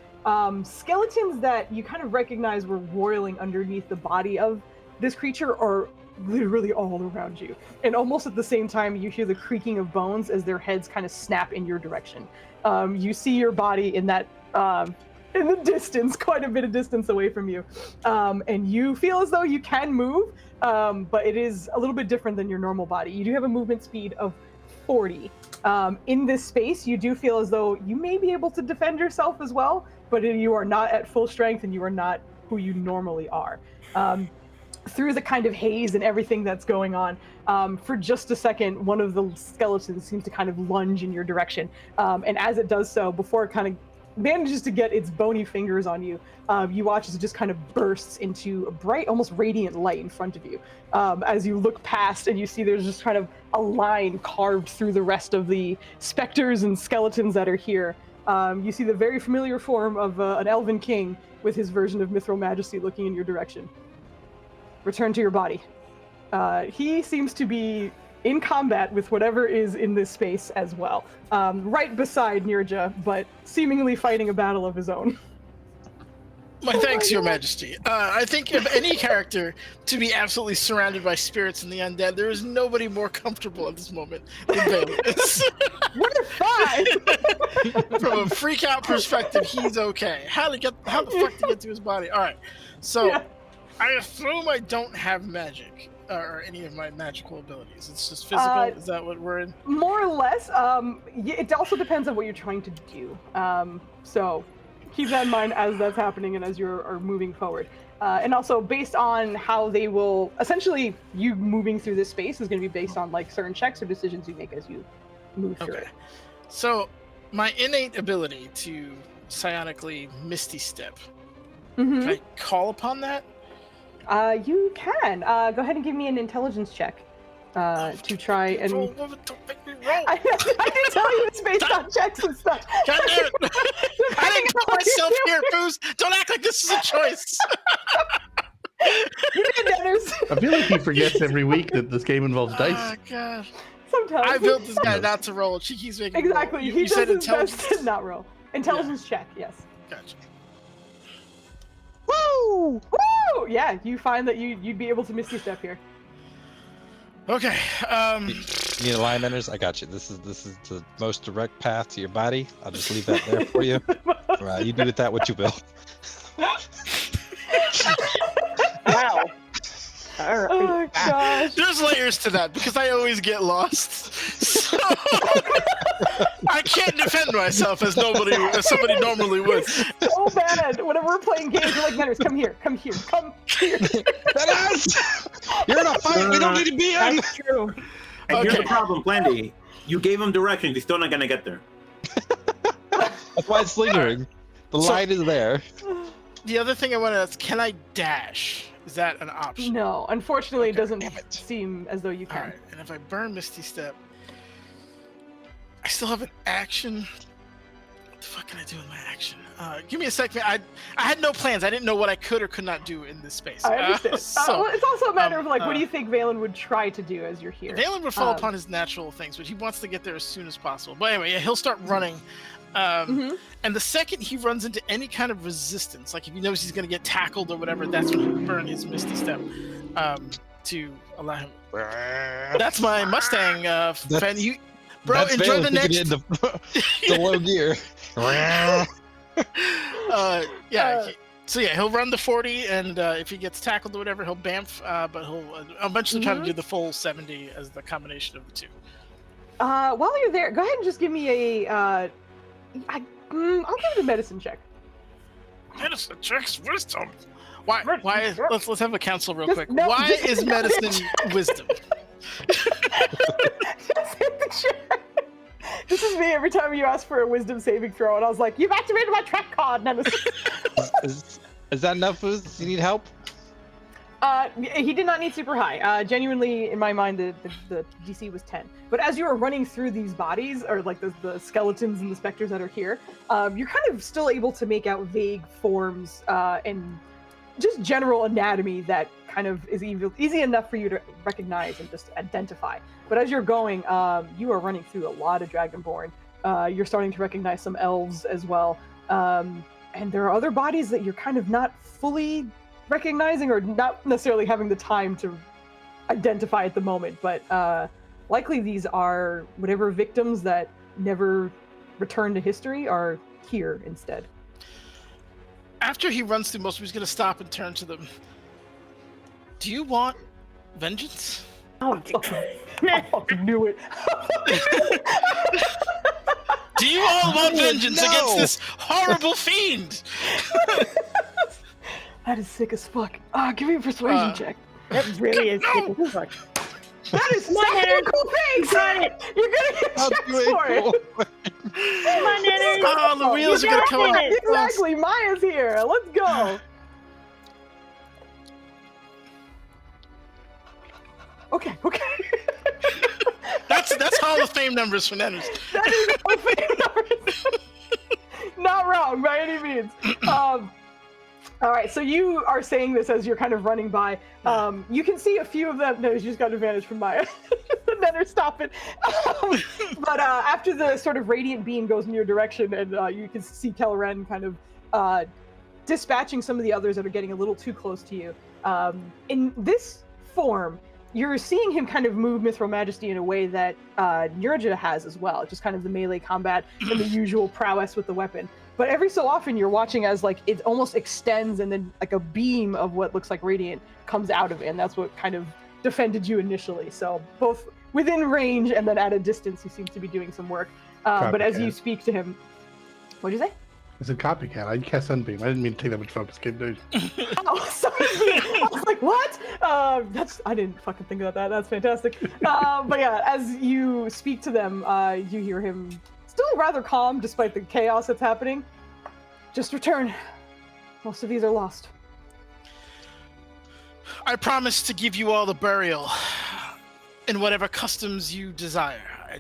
skeletons that you kind of recognize were roiling underneath the body of this creature are literally all around you. And almost at the same time, you hear the creaking of bones as their heads kind of snap in your direction. You see your body in that, in the distance, quite a bit of distance away from you. And you feel as though you can move, but it is a little bit different than your normal body. You do have a movement speed of 40. In this space, you do feel as though you may be able to defend yourself as well, but you are not at full strength and you are not who you normally are. Through the kind of haze and everything that's going on, for just a second, one of the skeletons seems to kind of lunge in your direction. And as it does so, before it kind of manages to get its bony fingers on you, you watch as it just kind of bursts into a bright, almost radiant light in front of you. As you look past and you see there's just kind of a line carved through the rest of the specters and skeletons that are here. You see the very familiar form of an elven king with his version of Mithril Majesty looking in your direction. Return to your body. He seems to be in combat with whatever is in this space as well. Right beside Nirja, but seemingly fighting a battle of his own. My thanks, Your Majesty. I think of any character to be absolutely surrounded by spirits and the undead, there is nobody more comfortable at this moment than Bayless. We're fine! From a freak out perspective, he's okay. How the fuck to get to his body? All right, so yeah. I assume I don't have magic or any of my magical abilities. It's just physical. Is that what we're in? More or less. It also depends on what you're trying to do. So keep that in mind as that's happening and as you're moving forward. And also based on how they will, essentially you moving through this space is going to be based on like certain checks or decisions you make as you move through it. So my innate ability to psionically Misty Step, can I call upon that? You can. Go ahead and give me an intelligence check to try and... Don't make me roll. I can tell you it's based on checks and stuff. God damn it. I didn't put myself here, Foos. Don't act like this is a choice. You did, Nenners. I feel like he forgets every week that this game involves dice. Oh, God. Sometimes. I built this guy not to roll. She keeps making Exactly. roll. He You said does his best intelligence. to not roll. Intelligence check, yes. Gotcha. Woo! Woo! Yeah, you find that you'd be able to Misty Step here. Okay. You need a line, Nenners? I got you. This is the most direct path to your body. I'll just leave that there for you. You do with that what you will. Wow. All right. Oh gosh. There's layers to that because I always get lost. So I can't defend myself as somebody normally would. So bad. Whenever we're playing games, we're like, Nenners, come here. Nenners! You're in a fight we don't need to be in! That's true. And here's the problem, Plandy. You gave him directions. He's still not gonna get there. That's why it's lingering. The line is there. The other thing I want to ask, can I dash? Is that an option? No, unfortunately, Okay, it doesn't damn it. seem as though you can. Alright, and if I burn Misty Step, I still have an action the fuck can I do with my action? Give me a second. I had no plans. I didn't know what I could or could not do in this space. I understand. So, well, it's also a matter of like, what do you think Valen would try to do as you're here? Valen would fall upon his natural things, but he wants to get there as soon as possible. But anyway, yeah, he'll start running. And the second he runs into any kind of resistance, like if he knows he's going to get tackled or whatever, that's when he'll burn his Misty Step to allow him. That's my Mustang. Fan. You, bro, That's enjoy Valen the next. kicking it in the low gear. Yeah. So yeah, he'll run the 40, and if he gets tackled or whatever, he'll bamf. But he'll eventually try to do the full 70 as the combination of the two. While you're there, go ahead and just give me a. I'll give it a medicine check. Medicine checks wisdom. Why? Let's have a council real quick. No, Why is medicine wisdom? Just hit the check. This is me every time you ask for a wisdom saving throw, and I was like, "You've activated my track card." And Is that enough, Foos? You need help? He did not need super high. Genuinely, in my mind, the DC was 10. But as you are running through these bodies, or like the skeletons and the specters that are here, you're kind of still able to make out vague forms and just general anatomy that kind of is easy enough for you to recognize and just identify. But as you're going, you are running through a lot of Dragonborn. You're starting to recognize some elves as well. And there are other bodies that you're kind of not fully recognizing or not necessarily having the time to identify at the moment, but likely these are whatever victims that never return to history are here instead. After he runs through most of them, he's going to stop and turn to them. Do you want vengeance? Oh, I fucking knew it. Do you all want vengeance against this horrible fiend? That is sick as fuck. Give me a persuasion check. That really is sick as fuck. That is such a cool thing! Got it. You're gonna get checks for it! Come on, Nenner. Oh, the wheels are going to come got out. it. Exactly, Maya's here. Let's go. Okay. That's Hall of Fame numbers for Nenners. That is Hall of Fame numbers. Not wrong by any means. All right, so you are saying this as you're kind of running by. You can see a few of them. No, you just got advantage from Maya. Nenner, stop it. But after the sort of radiant beam goes in your direction, and you can see Kelren kind of dispatching some of the others that are getting a little too close to you. In this form, you're seeing him kind of move Mithril Majesty in a way that Nurja has as well, just kind of the melee combat and the usual prowess with the weapon. But every so often you're watching as like it almost extends and then like a beam of what looks like radiant comes out of it, and that's what kind of defended you initially. So both within range and then at a distance he seems to be doing some work. But as you speak to him, what'd you say? It's a copycat. I cast Sunbeam. I didn't mean to take that much focus, kid. Dude. Oh, sorry. I was like, what? I didn't fucking think about that. That's fantastic. But yeah, as you speak to them, you hear him still rather calm despite the chaos that's happening. Just return. Most of these are lost. I promise to give you all the burial in whatever customs you desire. A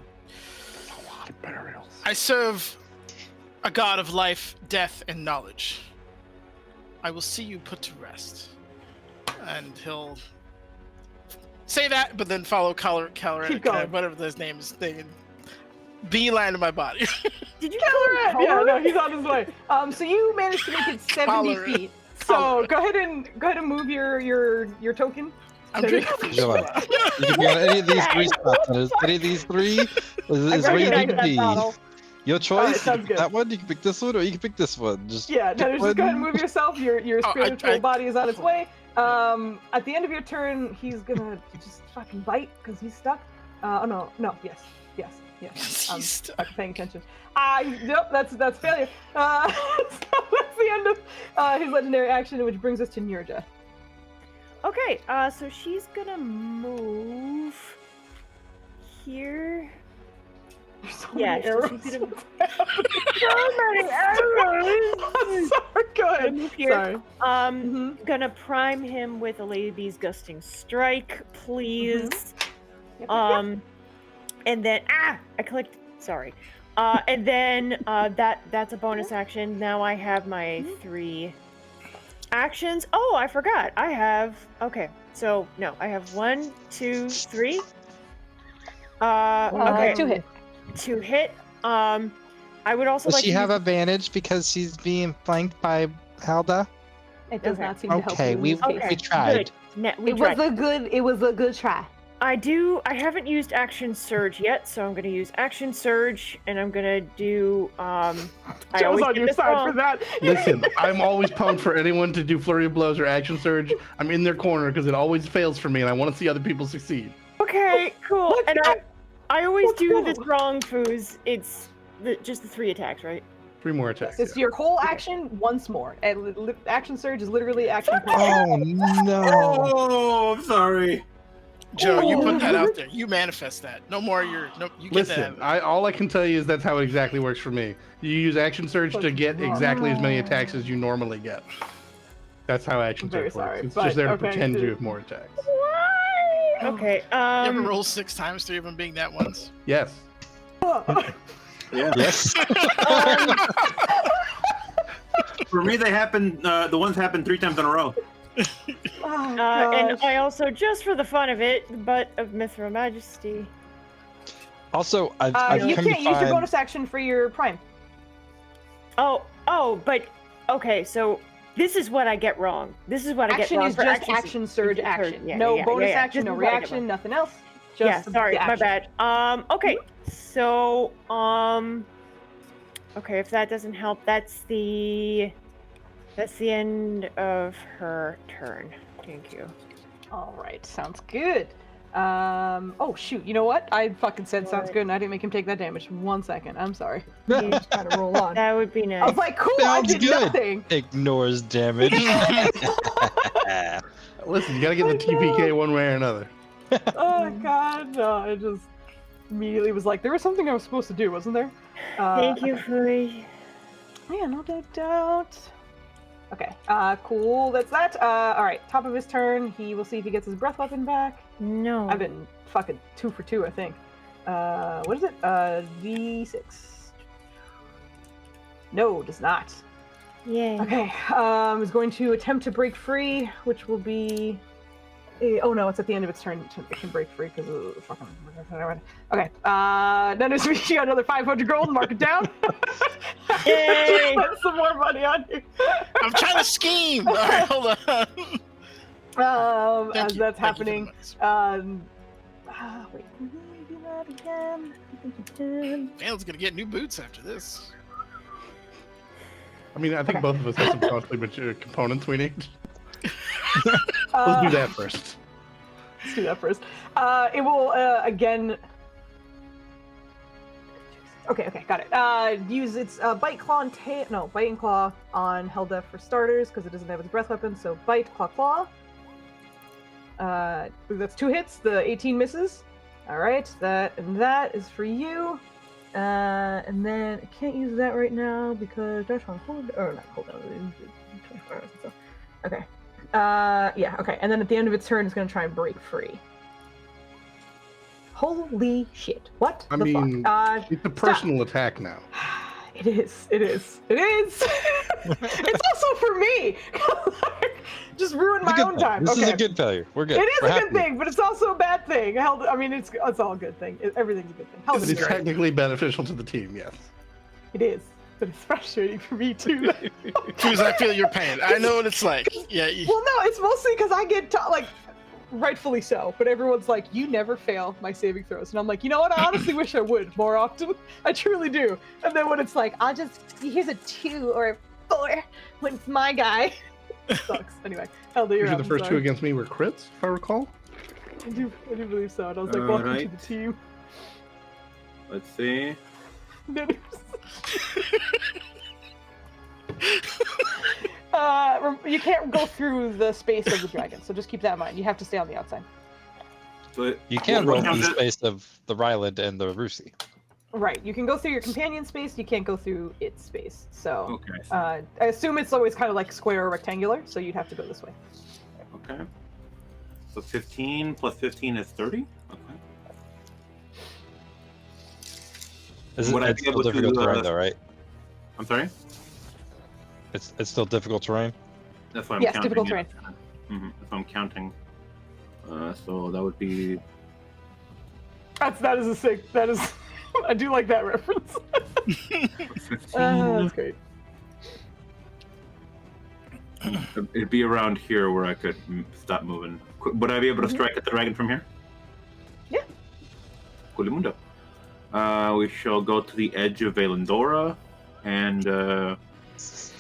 lot of burials. I serve a god of life, death, and knowledge. I will see you put to rest. And he'll say that, but then follow Calor, whatever his name is. Beeline to my body. Did you Calor? Yeah, no, he's on his way. So you managed to make it 70 feet. So go ahead and move your token. I'm drinking. You can be on any of these three spots. Any of these three is where you need to be. Your choice. Right, you can pick that one, you can pick this one, or you can pick this one. Just just go ahead and move yourself. Your spiritual body is on its way. At the end of your turn, he's gonna just fucking bite because he's stuck. Yes. I'm stuck paying attention. Nope, that's failure. So that's the end of his legendary action, which brings us to Nurja. Okay, so she's gonna move here. Yeah, so she's gonna so many arrows. I'm sorry, go ahead. Sorry. Gonna prime him with a Lady B's Gusting Strike, please. Yep. And then I clicked. Sorry. And then that's a bonus action. Now I have my 3 actions. Oh, I forgot. I have okay. So no, I have 1, 2, 3. Okay. 2 hit. 2 hit. I would also Does like she to have use- advantage because she's being flanked by Helda? It does Okay. not seem to help Okay, you in we this case. we tried. Good. It was a good try. I haven't used action surge yet, so I'm gonna use action surge, and I'm gonna do I Joe's always on get your this side wrong. for that. Listen, I'm always pumped for anyone to do flurry of blows or action surge. I'm in their corner because it always fails for me, and I want to see other people succeed. Okay, cool. Let's And go. I always Let's do go. this wrong, Foos. It's just the 3 attacks, right? 3 more attacks. It's your whole action once more. And action surge is literally action. Oh no! Oh, I'm sorry. Joe, you put that out there. You manifest that. No more. You get Listen, that. all I can tell you is that's how it exactly works for me. You use action surge to get exactly as many attacks as you normally get. That's how action I'm very surge works. sorry, It's but just there to okay, pretend you dude. have more attacks. Why? Okay. You ever roll 6 times, 3 of them being that ones? Yes. Yeah. Yes. For me, they happen. The ones happen 3 times in a row. And I also, just for the fun of it, the butt of Mithra Majesty. Also, you can't use your bonus action for your prime. Oh, but okay. So this is what I get wrong. This is what I get Action wrong. is for just action surge surge. action. Yeah, no yeah, bonus yeah. action, This no is what I get reaction, wrong. nothing else. Yeah, Just sorry, the my action. bad. Okay, so okay, if that doesn't help, that's the end of her turn. Thank you. All right, sounds good. Oh shoot, you know what? I fucking said sounds What? good, and I didn't make him take that damage. 1 second. I'm sorry. Yeah. Just trying to roll on. That would be nice. I was like, cool. Sounds I did good. nothing. Ignores damage. Listen, you gotta get the TPK one way or another. Oh god, no! I just immediately was like, there was something I was supposed to do, wasn't there? Thank you okay. for. Yeah, no doubt. Okay, cool. That's that. All right, top of his turn, he will see if he gets his breath weapon back. No. I've been fucking 2 for 2, I think. What is it? D6. No, does not. Yay. Okay, is going to attempt to break free, which will be. Oh no, it's at the end of its turn. It can break free because of the fucking. Okay, then it's me. You got another 500 gold. Mark it down. Yay! Put some more money on you. I'm trying to scheme. All right, hold on. Thank As you. that's Thank you for the happening, money. wait, can we do that again? I think we can. Vale's gonna get new boots after this. I mean, I think Okay. both of us have some costly material components we need. Let's Uh, do that first. Let's do that first. It will again. Okay, got it. Use its bite, claw, and tail. No, bite and claw on Helda for starters because it doesn't have its breath weapon. So bite, claw. That's 2 hits. The 18 misses. All right, that is for you. And then I can't use that right now because that's on hold. Or not hold down. 24 hours and stuff. Okay. Yeah. Okay. And then at the end of its turn, it's gonna try and break free. Holy shit! What I the mean, fuck? it's a personal attack now. It is. It's also for me. Just ruined my own time. This Okay. is a good failure. We're good. It is We're a happy. good thing, but it's also a bad thing. I mean, it's all a good thing. Everything's a good thing. Hell, It's it's great. technically beneficial to the team, yes. It is, but it's frustrating for me too. Because I feel your pain. I know what it's like. Yeah. Well, no, it's mostly because I get like, rightfully so. But everyone's like, you never fail my saving throws, and I'm like, you know what? I honestly wish I would more often. I truly do. And then when it's like, here's a 2 or a 4 when it's my guy. It sucks. Anyway, Helda, you're Usually up. the I'm first 2 sorry. against me were crits, if I recall. I do believe so. And I was like, welcome to Alright. the team. Let's see. You can't go through the space of the dragon, so just keep that in mind. You have to stay on the outside. But You can what roll through the counts space of the Ryland and the Rusi. Right. You can go through your companion space. You can't go through its space. So Okay. I assume it's always kind of like square or rectangular, so you'd have to go this way. Okay. So 15 plus 15 is 30. Okay. Is it, Would I it's be still able difficult to, terrain, though, right? I'm sorry. It's still difficult terrain. That's what I'm Yes, counting. difficult yeah. terrain. If I'm counting. So that would be. That is a sick. That is. I do like that reference. 15. That's great. It'd be around here where I could stop moving. Would I be able to strike at the dragon from here? Yeah. Culimundo. We shall go to the edge of Valendora and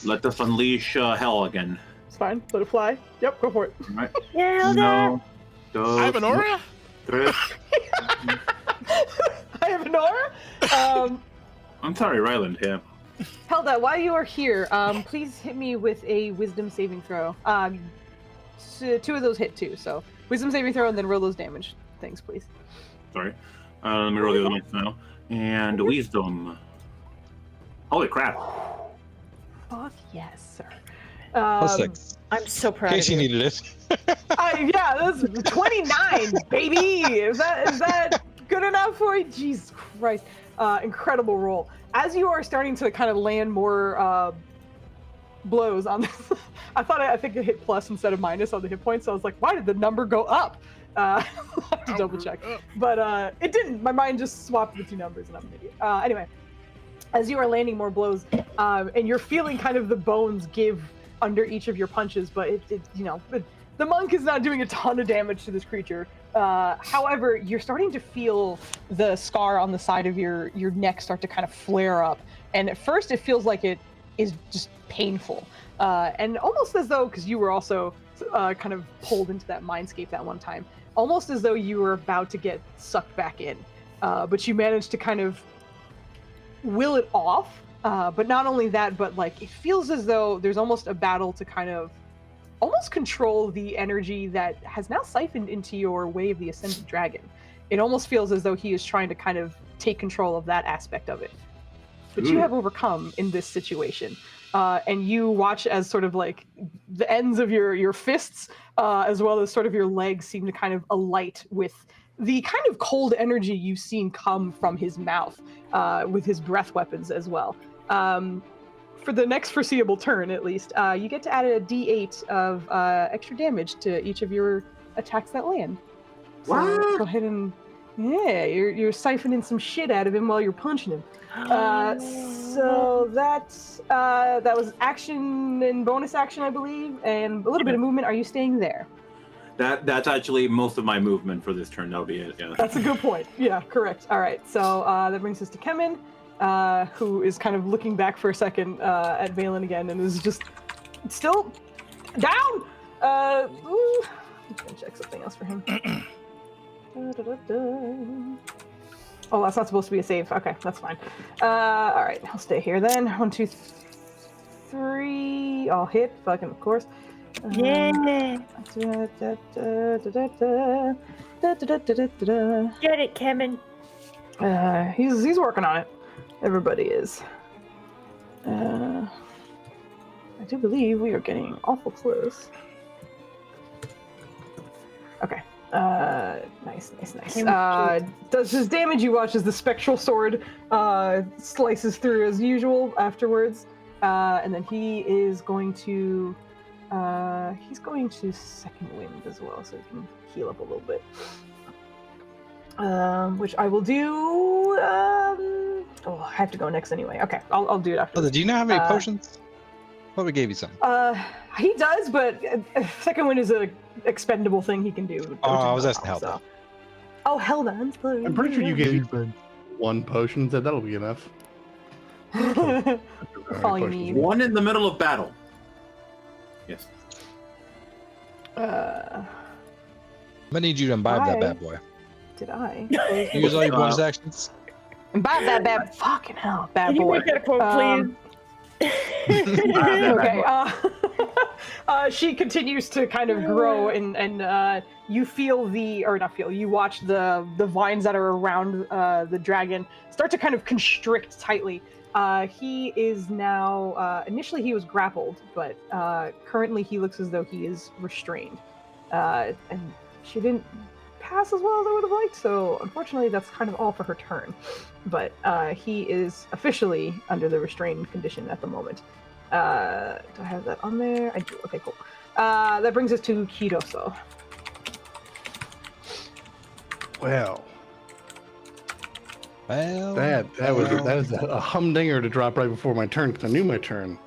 let us unleash hell again. It's fine. Let it fly. Yep, go for it. All right. Yeah, hold on. I have an aura? Tres. I have an aura. I'm sorry, Ryland. Yeah. Helda, while you are here, please hit me with a wisdom saving throw. Two of those hit too, so wisdom saving throw and then roll those damage things, please. Sorry. Let me roll the other ones now. And wisdom. Holy crap. Fuck yes, sir. Plus 6. I'm so In proud case of you you. needed it. Yeah, that's 29, baby. Is that good enough for you? Jesus Christ. Incredible roll. As you are starting to kind of land more blows on this, I think it hit plus instead of minus on the hit points. So I was like, why did the number go up? I have to double check. But it didn't. My mind just swapped the two numbers and I'm an idiot. Anyway, as you are landing more blows, and you're feeling kind of the bones give under each of your punches, but the monk is not doing a ton of damage to this creature. However, you're starting to feel the scar on the side of your neck start to kind of flare up. And at first it feels like it is just painful. And almost as though, because you were also kind of pulled into that mindscape that one time, almost as though you were about to get sucked back in. But you managed to kind of will it off. But not only that, but like it feels as though there's almost a battle to kind of almost control the energy that has now siphoned into your way of the Ascended Dragon. It almost feels as though he is trying to kind of take control of that aspect of it. But you have overcome in this situation. And you watch as sort of like the ends of your fists, as well as sort of your legs seem to kind of alight with the kind of cold energy you've seen come from his mouth, with his breath weapons as well. For the next foreseeable turn, at least, you get to add a d8 of extra damage to each of your attacks that land. So What? go ahead and you're siphoning some shit out of him while you're punching him. So that was action and bonus action, I believe, and a little bit of movement. Are you staying there? That's actually most of my movement for this turn. That'll be it. Yeah. That's a good point. Yeah, correct. All right, so that brings us to Kemen, who is kind of looking back for a second at Valen again and is just still down. I'm gonna check something else for him. Oh, that's not supposed to be a save. Okay, that's fine. All right, I'll stay here then. 1, 2, 3. I'll hit. Fucking, of course. Yeah. Get Get it, Kemen. He's working on it. Everybody is. I do believe we are getting awful close. Okay. Nice. Does his damage. You watch as the spectral sword slices through as usual afterwards, and then he is going to second wind as well, so he can heal up a little bit. Which I will do. I have to go next anyway. Okay, I'll do it after. Do you not have any potions? Well, we gave you some. He does, but second wind is a expendable thing he can do. I was asking Helda. So. Oh, Helda, I'm sorry. I'm pretty sure you gave one potion, so that'll be enough. All you need. One in the middle of battle. Yes. I'm gonna need you to imbibe that bad boy. Did I? Use all your bonus actions. Imbibe that bad. Fucking hell, bad Can you boy. make that a quote, please? Okay. She continues to kind of grow, and you feel you watch the vines that are around the dragon start to kind of constrict tightly. He is now, initially he was grappled, but currently he looks as though he is restrained. And she didn't pass as well as I would have liked, so unfortunately that's kind of all for her turn. But he is officially under the restrained condition at the moment. Do I have that on there? I do. Okay, cool. That brings us to Kidoso. Well, Well, that is a humdinger to drop right before my turn because I knew my turn.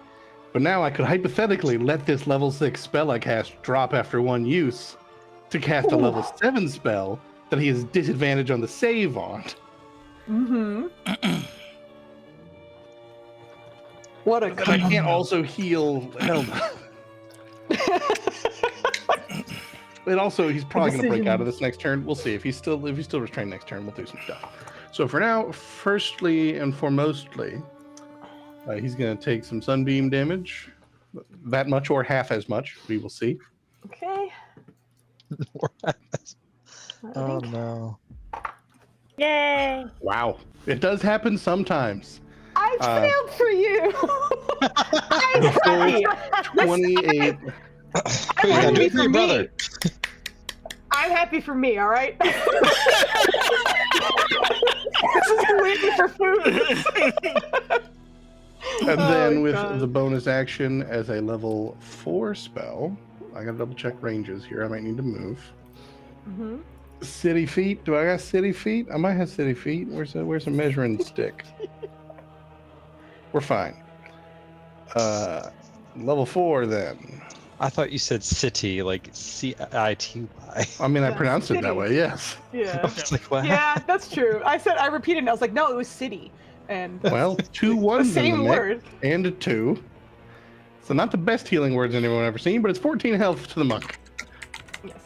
But now I could hypothetically let this level 6 spell I cast drop after one use to cast a level 7 spell that he has disadvantage on the save on. Mm-hmm. What a But I can't also heal Helda. And also, he's probably going to break out of this next turn. We'll see if he's still restrained next turn. We'll do some stuff. So for now, firstly and foremostly, he's going to take some sunbeam damage, that much or half as much. We will see. Okay. Oh no! Yay! Wow, it does happen sometimes. I failed for you. I'm happy. 28. I'm happy for me. Brother. I'm happy for me. All right. This is completely for food. And then with God. the bonus action as a level 4 spell, I gotta double check ranges here. I might need to move. Mm-hmm. City feet. Do I got city feet? I might have city feet. Where's a measuring stick? We're fine. Level 4 then. I thought you said city, like CITY. I mean, I Yeah, pronounced it city. that way. Yes. I Yeah. was like, what? Yeah, that's true. I repeated and I was like, no, it was city. And Well, 2 the ones in the same mix word. and a 2. So not the best healing words anyone ever seen, but it's 14 health to the monk. Yes.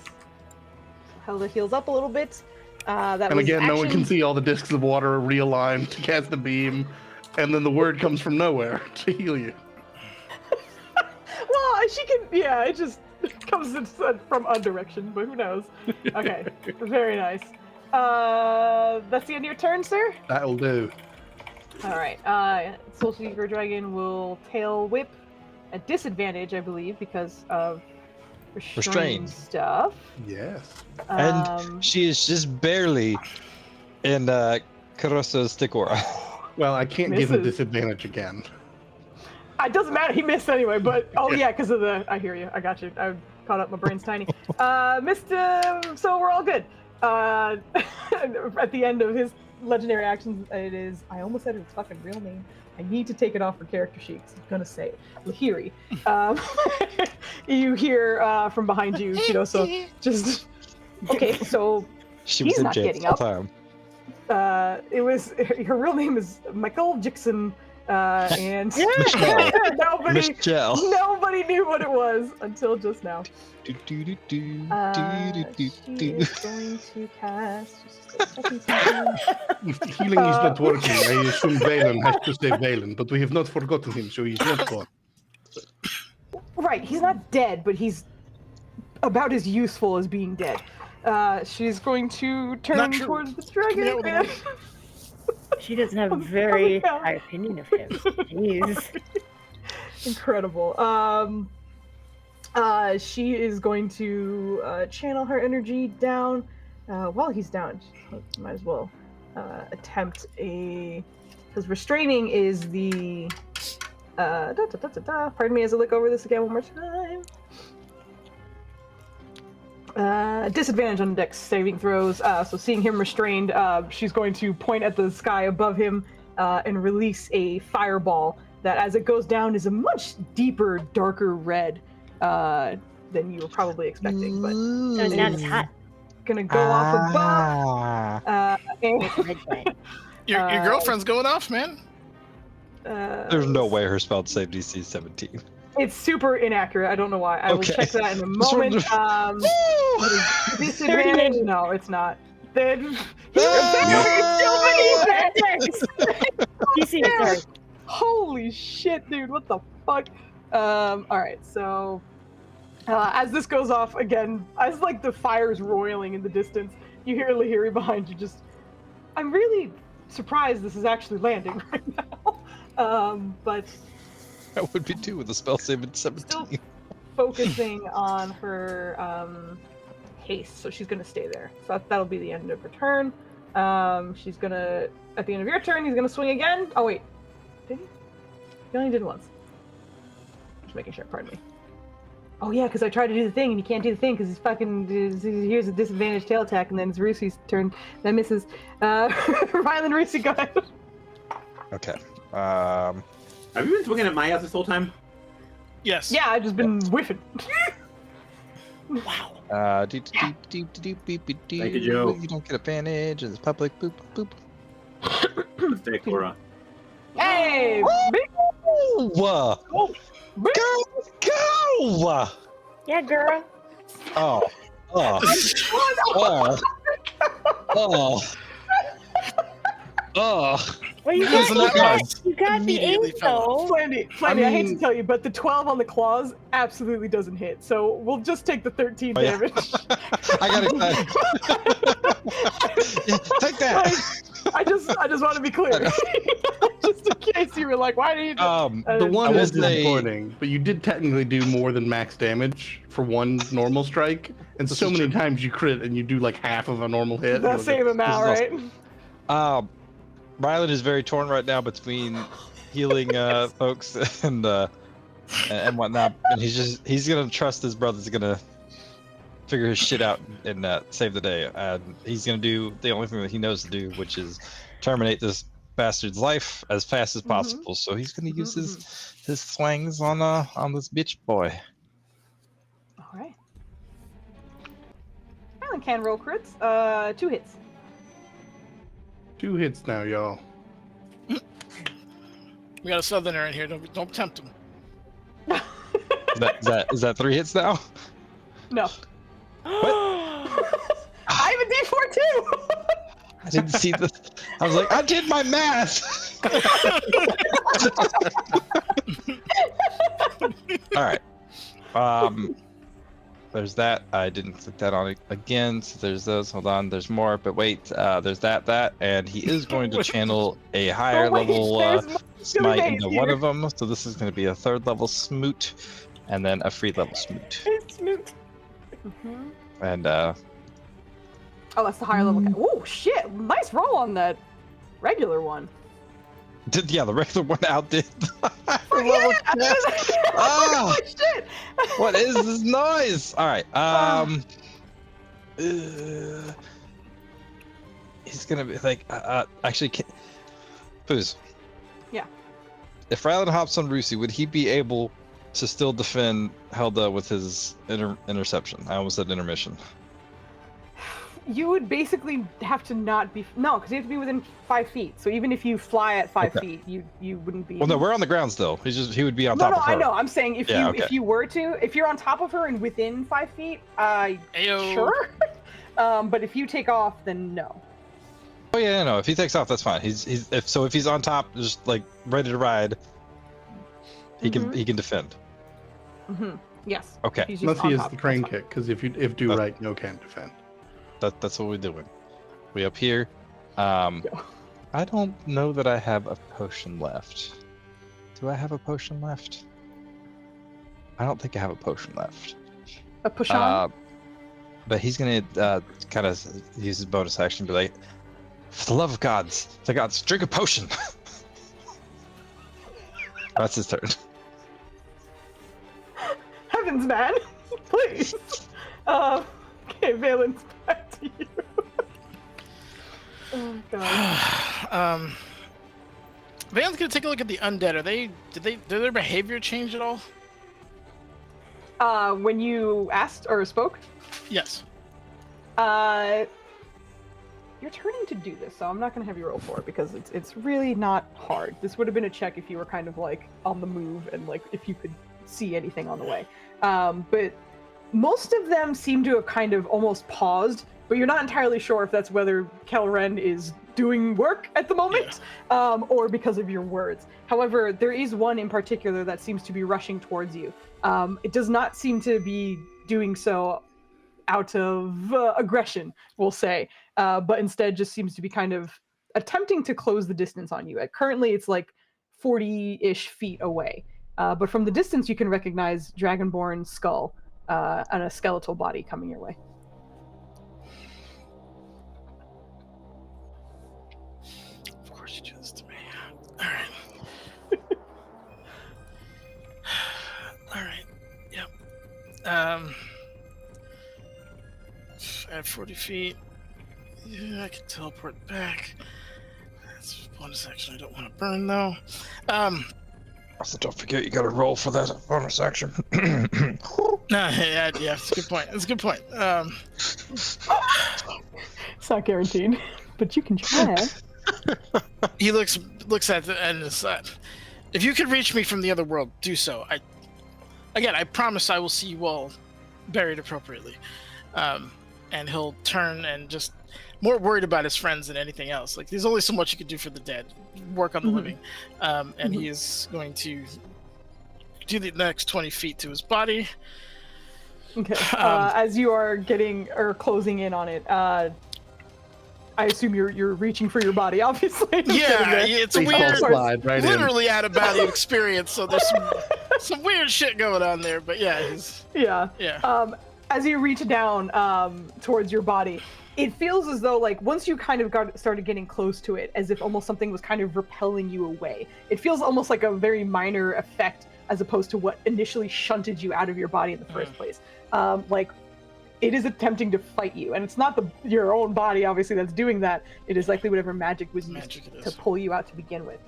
Helda heals up a little bit. That And was again, no one action. can see all the discs of water are realigned to cast the beam, and then the word comes from nowhere to heal you. Well, she can. Yeah, it just comes in from undirection, but who knows? Okay, very nice. That's the end of your turn, sir. That'll do. All right. Soul Seeker Dragon will tail whip at disadvantage, I believe, because of restrained stuff. Yes. And she is just barely in Caruso's stick aura. Well, I can't give him Misses. disadvantage again. It doesn't matter. He missed anyway. But yeah, because of the. I hear you. I got you. I caught up. My brain's tiny. Missed. So we're all good. At the end of his legendary actions, it is. I almost said his fucking real name. I need to take it off her character sheet. 'Cause I'm gonna say it. Lahiri. You hear from behind you, so just. Okay, so She He's was in not jail getting the whole up. time. it was her real name is Michael Jackson, and Michelle. nobody Michelle. nobody knew what it was until just now. Do, do, do, do, She do, do, do. is going to cast. Just a second. If the healing is not working, I assume Valen has to stay Valen, but we have not forgotten him, so he's not gone. Right, he's not dead, but he's about as useful as being dead. She's going to turn Not true. towards the dragon. Yeah, and- She doesn't have a Oh, very God. high opinion of him. Jeez. Incredible. She is going to channel her energy down. While he's down, she might as well attempt a. Because restraining is the. Pardon me as I look over this again one more time. Disadvantage on dex saving throws. So seeing him restrained, she's going to point at the sky above him and release a fireball that, as it goes down, is a much deeper, darker red than you were probably expecting. But So now it's hot. gonna go off above. And, Red flame. Your girlfriend's going off, man. There's no way her spell save DC is 17. It's super inaccurate. I don't know why. I will Okay. check that in a Just moment. wanted Disadvantage? No, it's not. Then DC, sorry. holy shit, dude! What the fuck? All right, so as this goes off again, as like the fire's roiling in the distance, you hear Lahiri behind you. Just, I'm really surprised this is actually landing right now. But That would be 2 with the spell save at 17. Still- focusing on her haste, so she's gonna stay there. So that'll be the end of her turn. She's gonna, at the end of your turn, he's gonna swing again. Oh wait, did he? He only did once. Just making sure. Pardon me. Oh yeah, because I tried to do the thing and he can't do the thing because he's fucking. Here's a disadvantage tail attack, and then it's Rusi's turn. That misses. Rylan, Rusi, go ahead. Okay. Have you been swinging at my ass this whole time? Yes. Yeah, I've just been whiffing. Wow. Thank you, Joe. You don't get advantage. It's public. Boop boop. Mistake, Laura. Hey! Big, Whoa! big. Go! Yeah, girl. Oh. Oh. Oh. Oh. Well, you Isn't that nice? you got the Immediately ace fell though. Flandy, I hate to tell you, but the 12 on the claws absolutely doesn't hit. So we'll just take the 13 Oh, yeah. damage. I got excited. Yeah, take that. I just want to be clear, just in case you were like, "Why do you?" Do The one I will is say- disappointing, but you did technically do more than max damage for one normal strike, and This so is many true. times you crit and you do like half of a normal hit. the same amount, this right? is Rylan is very torn right now between healing folks and whatnot, and he's gonna trust his brother's gonna figure his shit out and save the day. And he's gonna do the only thing that he knows to do, which is terminate this bastard's life as fast as possible. So he's gonna use his swangs on this bitch boy. All right. Rylan can roll crits. 2 hits. 2 hits now, y'all. We got a southerner in here. Don't tempt him. Is that 3 hits now? No. I have a D4 too. I didn't see this. I was like, I did my math. All right. There's that. I didn't click that on again. So there's those. Hold on. There's more. But wait. There's that. And he is going to channel a higher Oh, wait, level there's more smite made into here. one of them. So this is going to be a 3rd level smoot, and then a 3rd level smoot. It's moot. And Oh, that's the higher level. Oh shit! Nice roll on that regular one. yeah, the regular one outdid. Oh, yeah! Oh, Shit! what is this noise? All right. He's gonna be like, actually, Foos. Yeah. If Rylan hops on Rusi, would he be able to still defend Helda with his interception? I almost said intermission. You would basically have to not be because you have to be within 5 feet. So even if you fly at 5 Okay. feet, you wouldn't be. Well, no, we're on the ground still. He would be on No, top no, of her. I know. I'm saying if Yeah, you okay. if you were to, if you're on top of her and within 5 feet, Ayo. sure. But if you take off, then no. Oh yeah, no. If he takes off, that's fine. If he's on top, just like ready to ride, he can defend. Mm-hmm. Yes. Okay. He's just Unless on he has top, the crane that's fine. kick, because if do right, no can't defend. That's what we're doing. We up here. I don't know that I have a potion left. Do I have a potion left? I don't think I have a potion left. A push on. But he's gonna kind of use his bonus action, and be like, "For the love of the gods, drink a potion." That's his turn. Heavens, man! Please. Okay, Valen's back to you. Oh god. Valen's gonna take a look at the undead. Did their behavior change at all? When you asked or spoke, Yes. you're turning to do this, so I'm not gonna have you roll for it because it's really not hard. This would have been a check if you were kind of like on the move and like if you could see anything on the way. But most of them seem to have kind of almost paused, but you're not entirely sure if that's whether Kelren is doing work at the moment, or because of your words. However, there is one in particular that seems to be rushing towards you. It does not seem to be doing so out of aggression, we'll say, but instead just seems to be kind of attempting to close the distance on you. Currently, it's like 40-ish feet away, but from the distance, you can recognize Dragonborn's skull and a skeletal body coming your way. 40 feet. Yeah, I can teleport back. That's bonus action I don't want to burn, though. Also, don't forget you gotta roll for that bonus action. Yeah, that's a good point. That's a good point. It's not guaranteed, but you can try. He looks at the end and says, if you could reach me from the other world, do so. I promise I will see you all buried appropriately. And he'll turn and just more worried about his friends than anything else. Like, there's only so much you can do for the dead, work on the living. And he is going to do the next 20 feet to his body. Okay. As you are closing in on it, I assume you're reaching for your body, obviously. Yeah, it's a weird, slide right literally out of body experience. So there's some weird shit going on there. But yeah, yeah. As you reach down towards your body, it feels as though, like, once you kind of started getting close to it, as if almost something was kind of repelling you away. It feels almost like a very minor effect as opposed to what initially shunted you out of your body in the first place. Like, it is attempting to fight you, and it's not your own body, obviously, that's doing that. It is likely whatever magic was used to pull you out to begin with.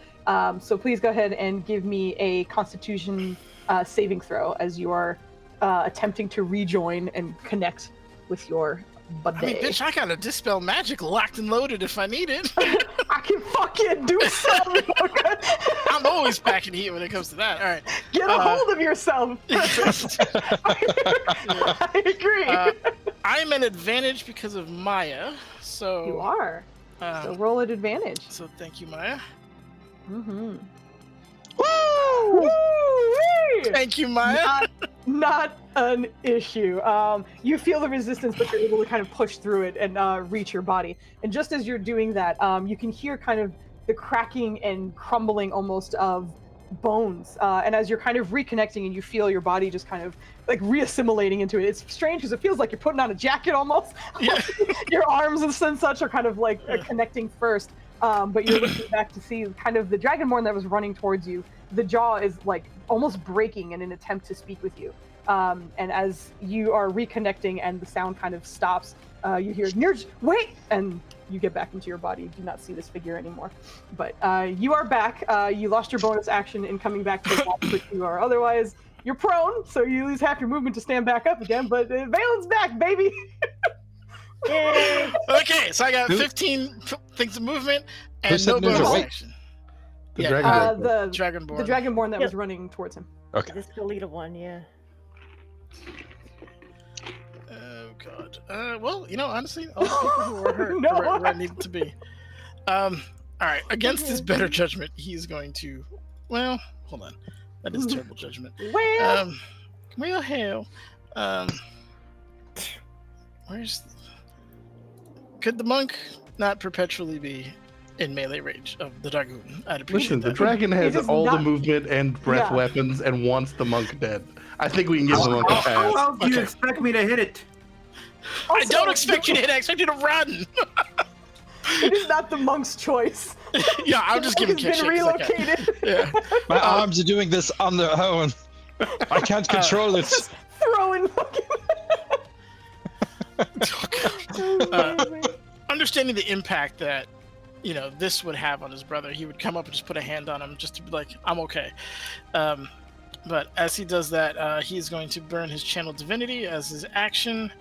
So please go ahead and give me a Constitution saving throw as you are attempting to rejoin and connect with your buddy. I mean, bitch, I got a dispel magic locked and loaded if I need it. I can fucking do something. I'm always packing heat when it comes to that. All right. Get a hold of yourself. I agree. I'm an advantage because of Maya, so... You are. So roll at advantage. So thank you, Maya. Mm-hmm. Woo! Thank you, Maya. Not an issue. You feel the resistance, but you're able to kind of push through it and reach your body. And just as you're doing that, you can hear kind of the cracking and crumbling almost of bones. And as you're kind of reconnecting and you feel your body just kind of like reassimilating into it, it's strange because it feels like you're putting on a jacket almost. Yeah. Your arms and such are kind of like connecting first. But you're looking back to see kind of the dragonborn that was running towards you. The jaw is like almost breaking in an attempt to speak with you. And as you are reconnecting and the sound kind of stops, you hear, Nirj, wait! And you get back into your body. You do not see this figure anymore. But you are back. You lost your bonus action in coming back to the box, but you are otherwise, you're prone, so you lose half your movement to stand back up again. But Valen's back, baby! Yay! Okay, so I got 15 things of movement and no bonus action. The Dragonborn. The Dragonborn that was running towards him. Okay. This the leader one, yeah. Oh god. Well, honestly, all the people who were hurt were where I needed to be. All right. Against his better judgment, he's going to. Well, hold on. That is terrible judgment. Well, hell. Could the monk not perpetually be in melee range of the dragoon? I'd appreciate Listen, that. the dragon has all not... the movement and breath weapons and wants the monk dead. I think we can give the monk a pass. How else do you expect me to hit it? I don't expect you to hit it. I expect you to run. It is not the monk's choice. Yeah, I'm just giving Kick shit. Relocated. Yeah. My arms are doing this on their own. I can't control it. Just throwing fucking... Understanding the impact that this would have on his brother, he would come up and just put a hand on him just to be like, I'm okay. But as he does that, he's going to burn his channel divinity as his action,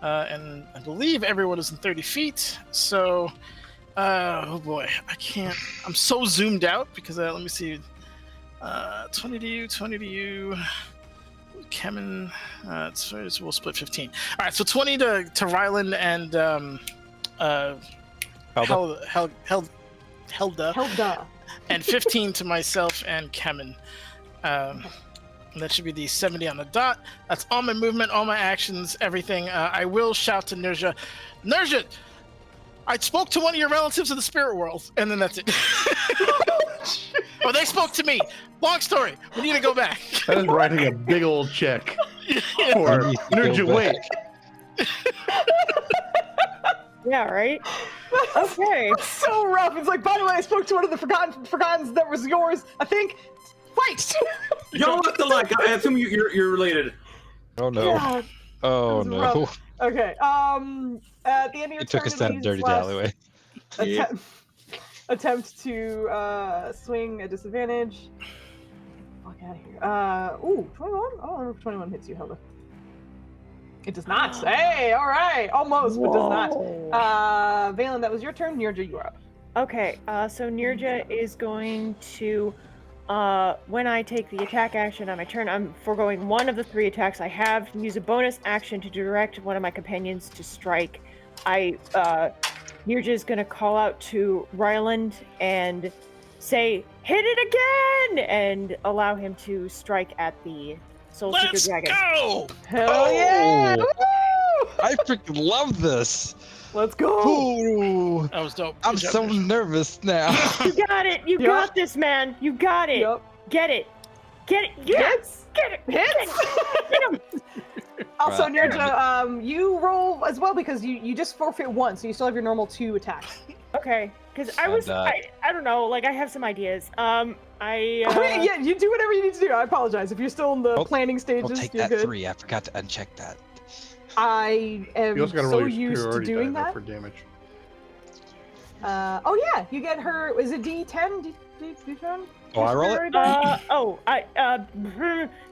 and I believe everyone is in 30 feet. So oh boy, I can't, I'm so zoomed out because let me see, 20 to you, Kemen, we'll split 15. All right, so 20 to Ryland and Helda, and 15 to myself and Kemen. That should be the 70 on the dot. That's all my movement, all my actions, everything. I will shout to Nerja, I spoke to one of your relatives in the spirit world, and then that's it. Well, they spoke to me. Long story. We need to go back. That is writing a big old check for Nerja. Wait. Yeah, right? Okay. So rough. It's like, by the way, I spoke to one of the Forgottens that was yours. I think. Fight! Y'all look alike. I assume you're related. Oh no. Yeah. Oh was no! rough. Okay. At the end of your It took turn, us down a Louise dirty last alleyway. attempt to swing a disadvantage. Fuck out of here. Ooh, 21? I don't know if 21 hits you, Hilda. It does not. Hey, all right. Almost, but does not. Valen, that was your turn. Nirja, you are up. Okay, so Nirja is going to, when I take the attack action on my turn, I'm foregoing one of the 3 attacks I have, use a bonus action to direct one of my companions to strike. Nirja is going to call out to Ryland and say, hit it again! And allow him to strike at the Soul Seeker Dragon. Let's go! Hell yeah! Oh. Woo! I freaking love this. Let's go! Ooh, That was dope. I'm Good job, so Nirja. nervous now. You got it! You got this, man! You got it! Yep. Get it! Get it! Yes! Get it! Hits! Get him! Also, Right. Nirja, you roll as well because you just forfeit 1, so you still have your normal 2 attacks. Okay, because I And, was, I don't know, like, I have some ideas. Yeah, you do whatever you need to do. I apologize. If you're still in the Oh, planning I'll stages, take you're that good. 3. I forgot to uncheck that. I am You also got to so roll your used to superiority doing die, though, that. for damage. Oh yeah, you get her. Is it D10? D10? Oh, I roll it?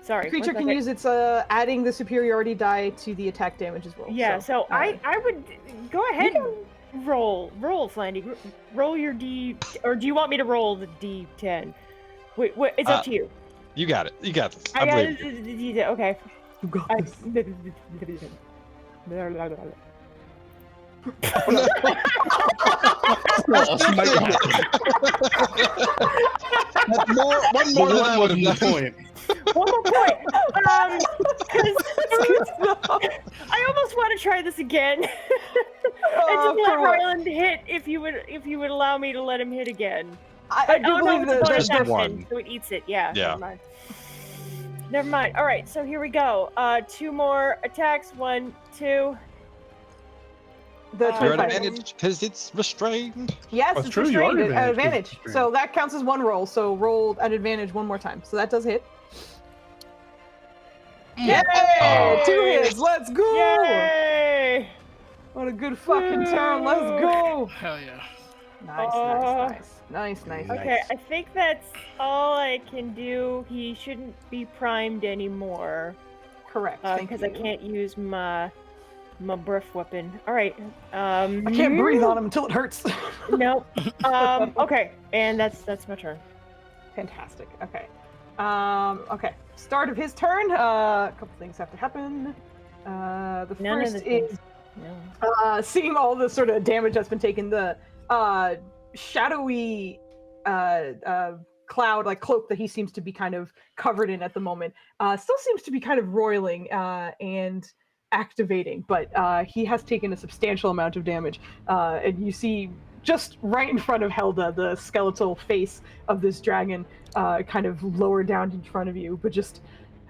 Sorry. The creature one can second. use its adding the superiority die to the attack damage as well. Yeah, so I would go ahead and roll, Flandy. Roll your D, or do you want me to roll the D10? Wait, it's up to you. You got it. You got this. I I got believe you. it. Okay. You got I- this. One more Well, that round. wasn't the point. One more point. 'Cause I almost want to try this again. And just let for what? Ryland hit if you would allow me to let him hit again. I do Oh no, believe it's a that bonus just action, one. so it eats it. Yeah. Yeah. Never mind. Never mind. All right, so here we go. 2 more attacks. 1, 2. the You're You're at 25. advantage because it's restrained. Yes, That's it's true, you are restrained at advantage, advantage. it's restrained. So that counts as 1 roll. So roll at advantage 1 more time. So that does hit. Yay! Oh. 2 hits. Let's go! Yay! What a good fucking turn. Let's go. Hell yeah. Nice. Okay, I think that's all I can do. He shouldn't be primed anymore Correct. Thank because I you. can't use my breath weapon. All right. I can't breathe on him until it hurts. Nope. Okay, and that's my turn. Fantastic. Okay. Okay. Start of his turn. A couple things have to happen. The None of first the is things. No. seeing all the sort of damage that's been taken. The shadowy cloud, like cloak that he seems to be kind of covered in at the moment, still seems to be kind of roiling and activating, but he has taken a substantial amount of damage. And you see just right in front of Helda, the skeletal face of this dragon kind of lower down in front of you, but just,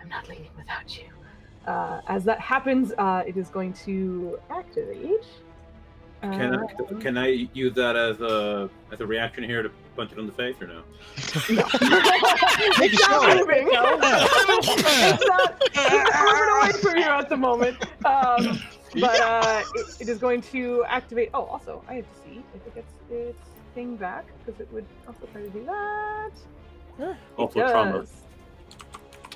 I'm not leaving without you. As that happens, it is going to activate. Can I use that as a reaction here to punch it in the face or no? It's not moving. It's not moving away from you at the moment. But it is going to activate. Oh, also, I have to see if it gets its thing back, because it would also try to do that. Also It trauma. does.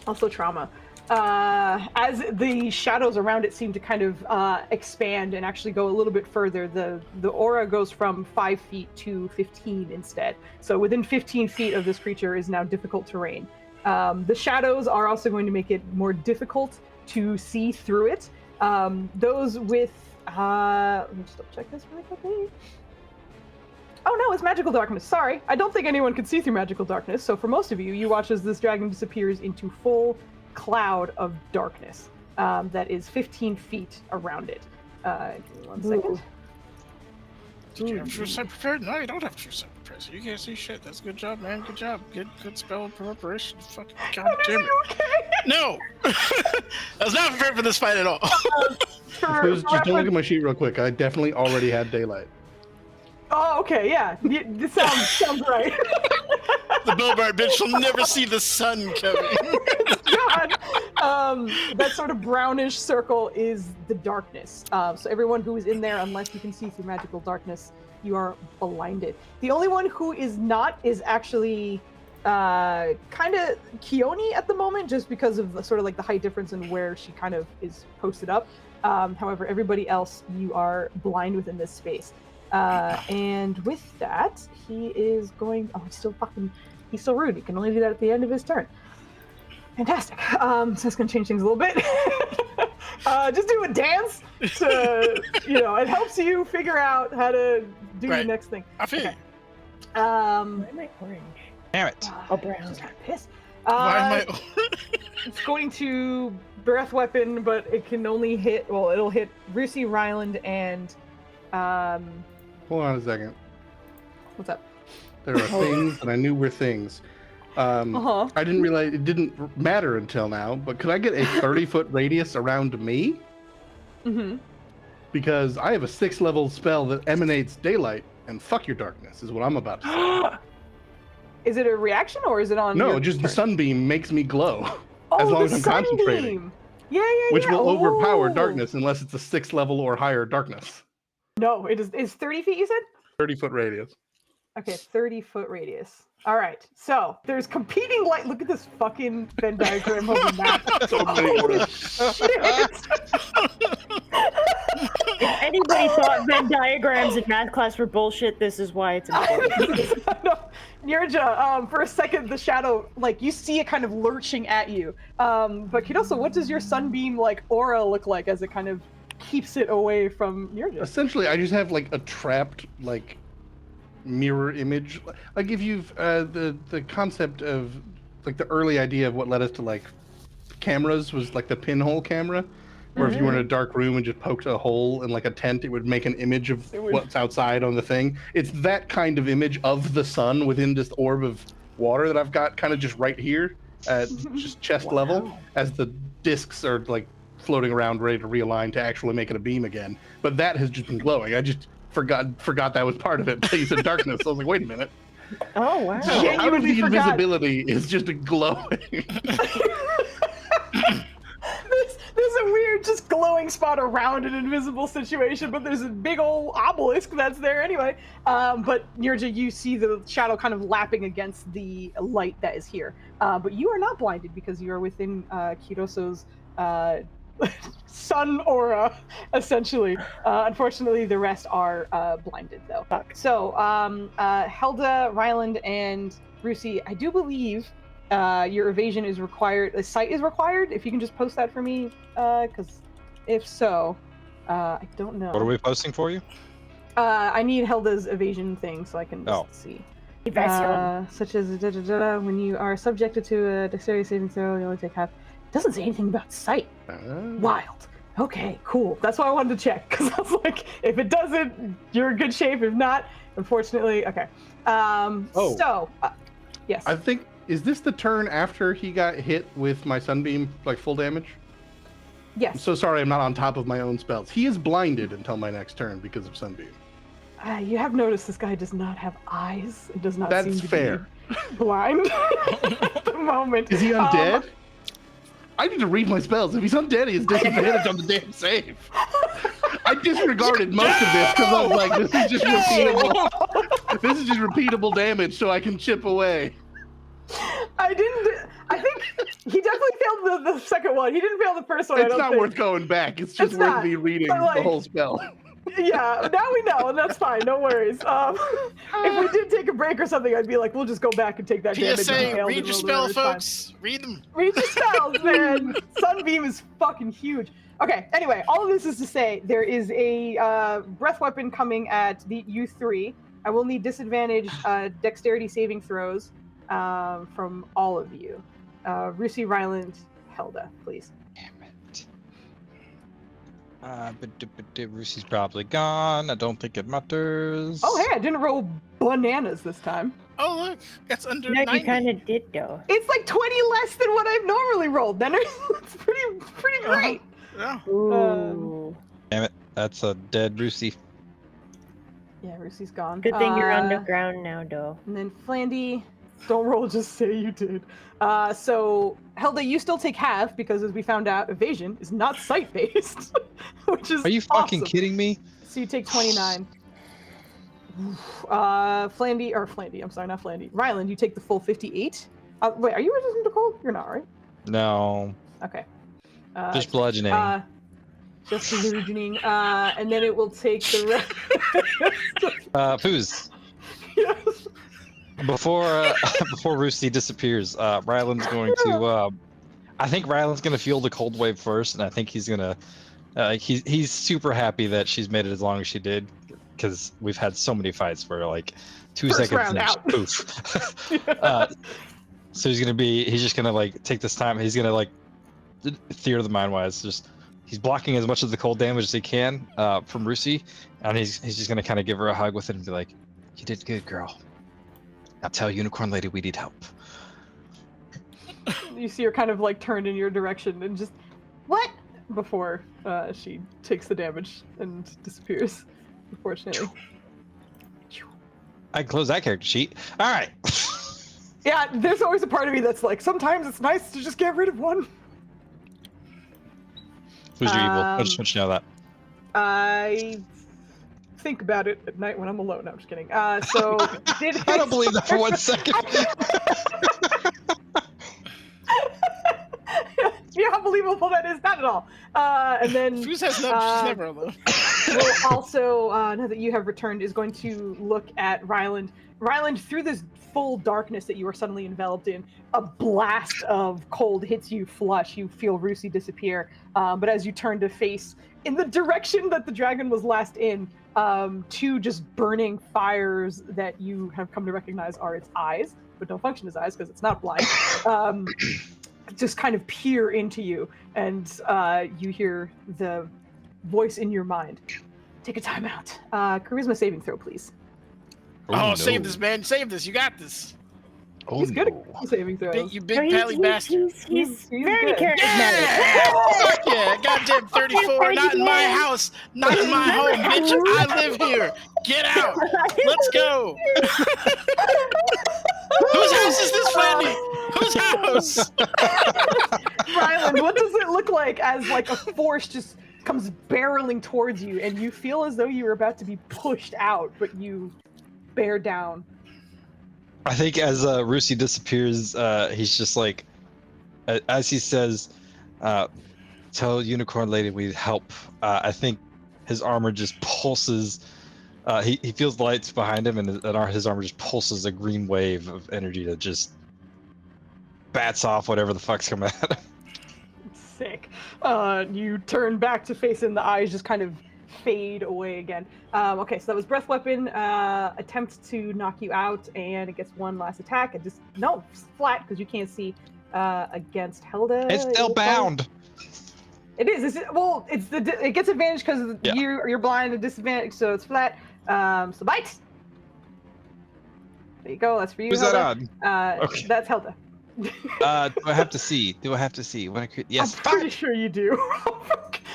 Also trauma. As the shadows around it seem to kind of expand and actually go a little bit further, the aura goes from 5 feet to 15 instead. So within 15 feet of this creature is now difficult terrain. The shadows are also going to make it more difficult to see through it. Those with... let me just double check this really quickly. Oh no, it's magical darkness. Sorry. I don't think anyone can see through magical darkness. So for most of you, you watch as this dragon disappears into full cloud of darkness that is 15 feet around it. Give me 1 second. Did you have true sight prepared? No, you don't have true sight prepared. So you can't see shit. That's a good job, man. Good job. Good spell preparation. Fucking goddamn it. Okay. No! I was not prepared for this fight at all. For Just don't look at reference, my sheet real quick. I definitely already had daylight. Oh, okay, yeah. This sounds right. The Billboard bitch will never see the sun coming. God. That sort of brownish circle is the darkness. So everyone who is in there, unless you can see through magical darkness, you are blinded. The only one who is not is actually kind of Keone at the moment, just because of the, sort of like the height difference in where she kind of is posted up. However, everybody else, you are blind within this space. And with that, he is going. Oh, he's still rude. He can only do that at the end of his turn. Fantastic. So that's going to change things a little bit. Just do a dance to, it helps you figure out how to do the next thing. I feel okay. Why am I orange? Damn it. Oh, brown. Just kind of pissed. Why am I? It's going to breath weapon, but it can only hit. Well, it'll hit Rusi, Ryland, and. Hold on a second. What's up? There are things that I knew were things. I didn't realize it didn't matter until now, but could I get a 30-foot radius around me? Mm-hmm. Because I have a 6th level spell that emanates daylight, and fuck your darkness is what I'm about to say. Is it a reaction or is it on? No, your just turn? the sunbeam makes me glow. Oh, as long the as I'm sunbeam. concentrating. Yeah. Which will overpower Ooh. darkness unless it's a 6th level or higher darkness. No, it is. It's 30 feet, you said? 30-foot radius. Okay, 30-foot radius. All right. So there's competing light. Look at this fucking Venn diagram of the map. So many Holy words. shit. If anybody thought Venn diagrams in math class were bullshit, this is why it's important. No, Nirja, for a second, the shadow, like, you see it kind of lurching at you. But Kidoso, what does your sunbeam, like, aura look like as it kind of keeps it away from Nirja? Essentially, I just have, like, a trapped, like, mirror image. Like, if you've, the concept of, like, the early idea of what led us to, like, cameras was, like, the pinhole camera. Where if you were in a dark room and just poked a hole in like a tent, it would make an image of what's outside on the thing. It's that kind of image of the sun within this orb of water that I've got kind of just right here at just chest level as the discs are like floating around ready to realign to actually make it a beam again. But that has just been glowing. I just forgot that was part of it. But you said darkness. So I was like, wait a minute. Oh, wow. So how does the invisibility is just a glowing? There's a weird just glowing spot around an invisible situation, but there's a big old obelisk that's there anyway. But Nirja, you see the shadow kind of lapping against the light that is here. But you are not blinded because you are within Kidoso's sun aura, essentially. Unfortunately, the rest are blinded, though. Fuck. So, Helda, Ryland, and Rusi, I do believe your evasion is required. A sight is required. If you can just post that for me, because if so, I don't know. What are we posting for you? I need Helda's evasion thing so I can just see. Such as when you are subjected to a dexterity saving throw, you only take half. It doesn't say anything about sight. Wild. Okay, cool. That's why I wanted to check, because I was like, if it doesn't, you're in good shape. If not, unfortunately, okay. Yes. I think. Is this the turn after he got hit with my sunbeam, like full damage? Yes. I'm so sorry I'm not on top of my own spells. He is blinded until my next turn because of sunbeam. You have noticed this guy does not have eyes. It does not That's seem to fair. be blind at the moment. Is he undead? I need to read my spells. If he's undead, he has disadvantage on the damn save. I disregarded most of this because I was like, this is just repeatable. This is just repeatable damage so I can chip away. I think he definitely failed the second one. He didn't fail the first one. It's not worth going back. It's just worth me reading the whole spell. Yeah, now we know, and that's fine. No worries. If we did take a break or something, I'd be like, we'll just go back and take that damage. PSA, read your spell, folks. Read them. Read your spells, man. Sunbeam is fucking huge. Okay, anyway, all of this is to say there is a breath weapon coming at you three. I will need disadvantage dexterity saving throws from all of you. Rusi, Ryland, Helda, please. Damn it. But Rusi's probably gone. I don't think it matters. Oh, hey, I didn't roll bananas this time. Oh, look, that's under No, 90. you kind of did, though. It's like 20 less than what I've normally rolled. Then it's pretty great. Yeah. Ooh. Damn it. That's a dead Rusi. Yeah, Rucy's gone. Good thing you're on the ground now, though. And then Flandy, don't roll, just say you did. So Helda, you still take half because, as we found out, evasion is not sight-based, which is Are you fucking awesome. kidding me? So you take 29. Flandy, I'm sorry, not Flandy. Ryland, you take the full 58. Wait, are you resistant to cold? You're not, right? No. Okay. Just bludgeoning. Just bludgeoning. And then it will take the rest. Foos. Yes. Before Roosty disappears, Ryland's going to. I think Ryland's going to feel the cold wave first, and I think he's going to. He's super happy that she's made it as long as she did, because we've had so many fights where like 2 First seconds round and out. poof. So he's just gonna like take this time. He's gonna like theater of the mind wise. He's blocking as much of the cold damage as he can from Rusi, and he's just gonna kind of give her a hug with it and be like, "You did good, girl. Now tell Unicorn Lady we need help." You see her kind of like turn in your direction and just what before she takes the damage and disappears. Unfortunately. I can close that character sheet. All right. Yeah, there's always a part of me that's like, sometimes it's nice to just get rid of one. Who's your evil? I just want you to know that. I think about it at night when I'm alone. No, I'm just kidding. So did I don't believe that for 1 second. Yeah, how believable that is, not at all. And then Foos has she's never alone. will also, now that you have returned, is going to look at Ryland. Ryland, through this full darkness that you are suddenly enveloped in, a blast of cold hits you flush. You feel Rusi disappear. But as you turn to face in the direction that the dragon was last in, two just burning fires that you have come to recognize are its eyes, but don't function as eyes because it's not blind. Just kind of peer into you, and you hear the voice in your mind. Take a time out. Charisma saving throw, please. Oh, no. save this, man. Save this. You got this. Oh, He's good no. at saving throws. You big pally bastard. He's He's very good. charismatic. Yeah! Fuck yeah. Goddamn 34. Not in my house. Not in my home, bitch. I live here. Get out. Let's go. Whose house is this, Flandy? Whose house? Ryland, what does it look like as like a force just comes barreling towards you, and you feel as though you were about to be pushed out, but you bear down? I think as Rusi disappears, he's just like, as he says, tell Unicorn Lady we need help. I think his armor just pulses. He feels the lights behind him, and his armor just pulses a green wave of energy that just bats off whatever the fuck's coming at him. Sick. You turn back to face him, the eyes just kind of fade away again. Okay, so that was breath weapon. Attempt to knock you out, and it gets one last attack. It just it's flat because you can't see against Helda. It's still bound. It is. It gets advantage because you're blind and disadvantage, so it's flat. So bite. There you go. That's for you. Who's Helda. that on? Okay. That's Helda. Do I have to see? Yes. I'm pretty sure you do.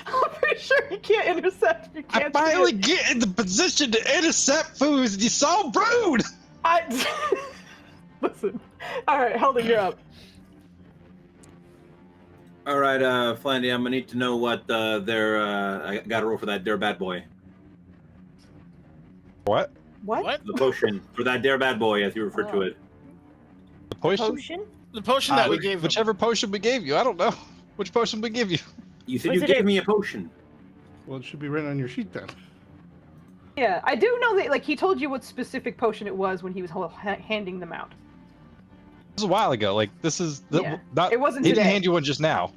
I'm pretty sure you can't intercept. You I can't. finally get in the position to intercept Foos, and you so rude. Listen. All right, Helda, you're up. All right, Flandy, I'm gonna need to know what I got to roll for that Dare Bad Boy. What? What? The potion for that Dare Bad Boy, as you refer to it. The potion? Potion? The potion that we gave him. Whichever potion we gave you. I don't know. Which potion we give you? You said Was you it gave a- me a potion. Well, it should be written on your sheet then. Yeah, I do know that. Like he told you what specific potion it was when he was handing them out. This was a while ago. Like this is Yeah. not. It wasn't He today. didn't hand you one just now.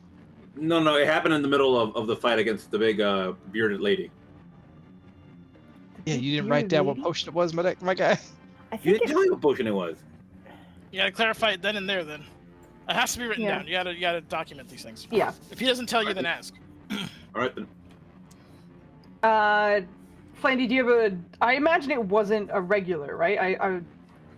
No, it happened in the middle of the fight against the big bearded lady. Yeah, you didn't write down what potion it was, my guy. I You think didn't tell me what potion it was. You gotta clarify it then and there. Then it has to be written Yeah. down. You gotta document these things. Yeah. If he doesn't tell you, then ask. All right then. Flandy, do you have a? I imagine it wasn't a regular, right?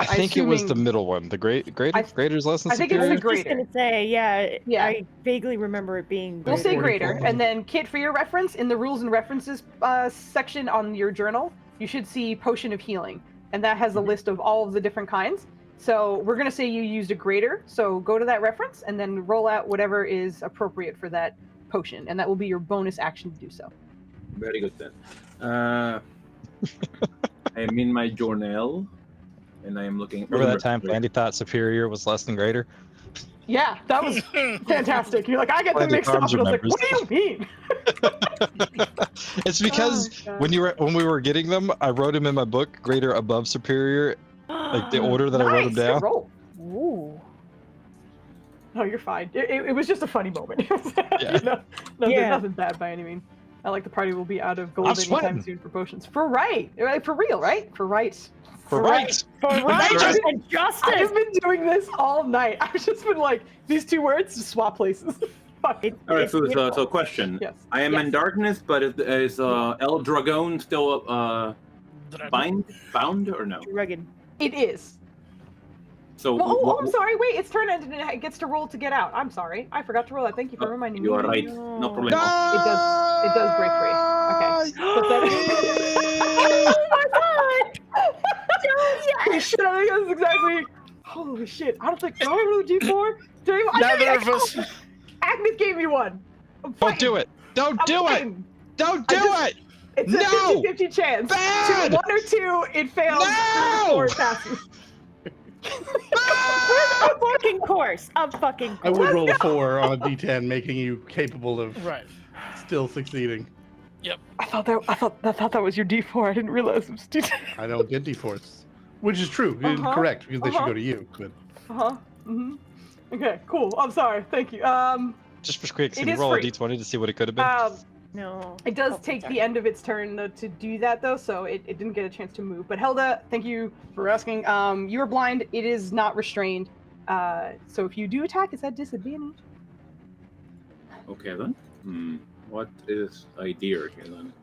I think it was the assuming- middle one. The Grader's less than I think it's superior. the I was just greater. gonna say, Yeah. I vaguely remember it being. We'll say Greater. greater, and then Kit, for your reference, in the rules and references section on your journal, you should see Potion of Healing, and that has a list of all of the different kinds. So we're going to say you used a greater, so go to that reference and then roll out whatever is appropriate for that potion, and that will be your bonus action to do so. Very good then. I'm in my journal, and I am looking. Remember that time Andy thought superior was less than greater? Yeah, that was fantastic. You're like, I get them Andy mixed up, Farms and I was like, remembers. what do you mean? It's because Oh, when we were getting them, I wrote them in my book, greater, above, superior, like the order that I wrote them Nice, good down. roll. Ooh. No, you're fine. It was just a funny moment. Yeah. Nothing bad by any means. I like the party will be out of gold anytime sweating. soon for potions. For real, right? For right. For right. For righteousness and justice. I've been doing this all night. I've just been like, these two words, just swap places. Fuck. All right, It's so beautiful. question. Yes. I am in Yes. darkness, but is El Dragon still bound or no? Rugged. It is. So Oh, I'm sorry. Wait, it's turn ended and it gets to roll to get out. I'm sorry. I forgot to roll that. Thank you for reminding me. you are right. No. No problem. It does break free. Okay. But Oh my god! Holy shit, I think that's exactly. Holy shit. I don't think. Do I roll a D4? Do I Neither of us. Agnes gave me one. I'm Don't fighting. do it! Don't I'm do it! fighting. Don't do it! It's No! a 50-50 chance. Bad! 1 or 2, it fails. No! 4, it passes. A fucking course. A fucking I course. would roll a 4 on a D10, making you capable of Right. still succeeding. I thought that was your D4. I didn't realize it was D10. I don't get D4s, which is true, correct, because they should go to you. But Okay, cool. I'm sorry. Thank you. Just for quick, It can you is roll free. a d20 to see what it could have been? No. It does Oh, take sorry. the end of its turn to do that, though, so it didn't get a chance to move. But Helda, thank you for asking. You are blind. It is not restrained. So if you do attack, it's at disadvantage. Okay then. What is idea here then?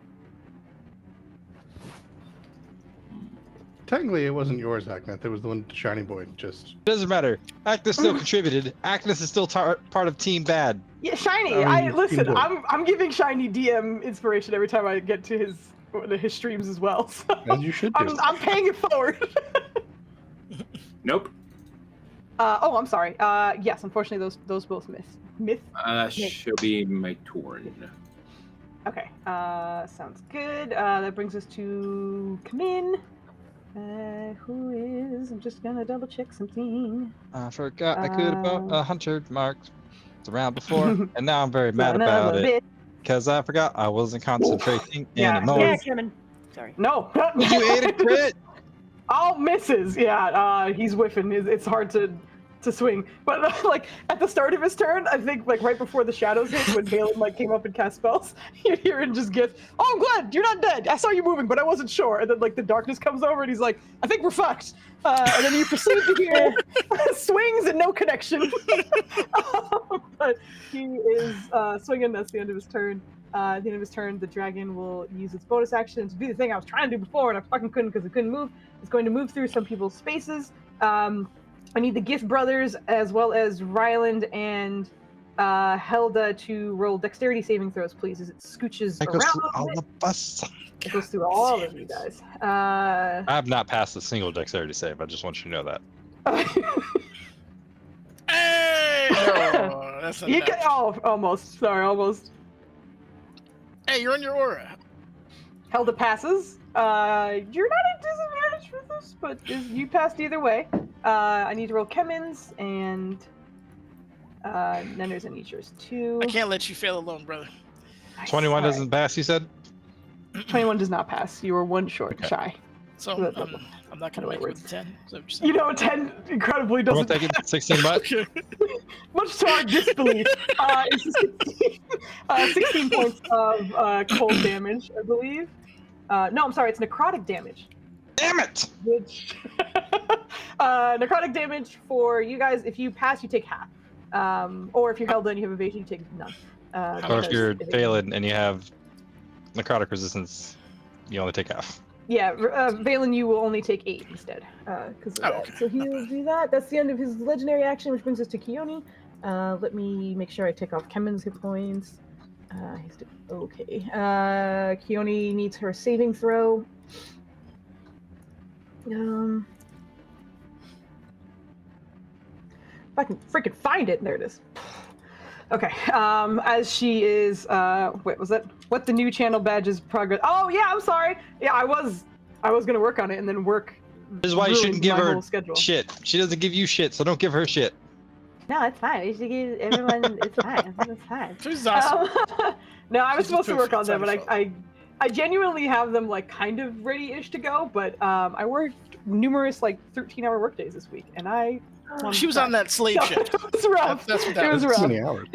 technically, it wasn't yours, Agnes. It was the one Shiny Boy. Just Doesn't matter. Agnes still contributed. Agnes is still part of Team Bad. Yeah, Shiny. I mean, Listen. indeed. I'm giving Shiny DM inspiration every time I get to his streams as well. So as you should do. I'm paying it forward. Nope. I'm sorry. Yes, unfortunately, those both miss. Should be my turn. Okay. Sounds good. That brings us to Kamin. Who is? I'm just gonna double check something. I forgot I could have bought 100 marks. It's around before, and now I'm very mad about it because I forgot I wasn't concentrating anymore. Yeah, Kevin. Sorry. No. You ate a crit. All misses. Yeah. He's whiffing. It's hard to swing. But like at the start of his turn, I think like right before the shadows hit, when Balin like came up and cast spells, you'd hear him just get, "Oh, I'm glad you're not dead. I saw you moving, but I wasn't sure." And then like the darkness comes over, and he's like, "I think we're fucked." And then you proceed to hear swings and no connection. But he is swinging. That's the end of his turn. At the end of his turn, the dragon will use its bonus action to do the thing I was trying to do before, and I fucking couldn't because it couldn't move. It's going to move through some people's spaces. I need the Gift Brothers as well as Ryland and Helda to roll dexterity saving throws, please, as it scooches That goes around. through all of us. It goes through all of you guys. I have not passed a single dexterity save. I just want you to know that. Hey! Oh, that's not You bad. get almost. Sorry, almost. Hey, you're on your aura. Helda passes. You're not at disadvantage for this, but you passed either way. I need to roll Kemen's and Nenner's and Nietzsche's too. I can't let you fail alone, brother. 21 Sorry. doesn't pass, you said? 21 does not pass. You were one short, Okay. shy. So That's I'm not gonna How do I make it word with a 10. Is that what you're saying? You know, 10 incredibly I'm doesn't taking 16 bucks. much to our disbelief. It's 16 points of cold damage, I believe. No, I'm sorry, it's necrotic damage. Damn it! Which necrotic damage for you guys, if you pass, you take half. Or if you're held in, you have evasion, you take none. Or if because you're evasion- failing and you have necrotic resistance, you only take half. Yeah, Valen, you will only take 8 instead. Because of that. okay. So he will do that. That's the end of his legendary action, which brings us to Keone. Let me make sure I take off Kemen's hit points. He's doing okay. Keone needs her saving throw. If I can freaking find it, there it is. Okay. As she is, wait, was that what the new channel badges progress? Oh yeah, I'm sorry. Yeah, I was gonna work on it and then work. This is why you shouldn't give her schedule. shit. She doesn't give you shit, so don't give her shit. No, it's fine. You should give everyone. It's fine. It's fine. She's awesome. No, I was She's supposed to work on them, but perfect. I genuinely have them like kind of ready-ish to go. But I worked numerous like 13-hour workdays this week, and She was on that slave ship. It was rough. That's what that It was was. Too rough. many hours.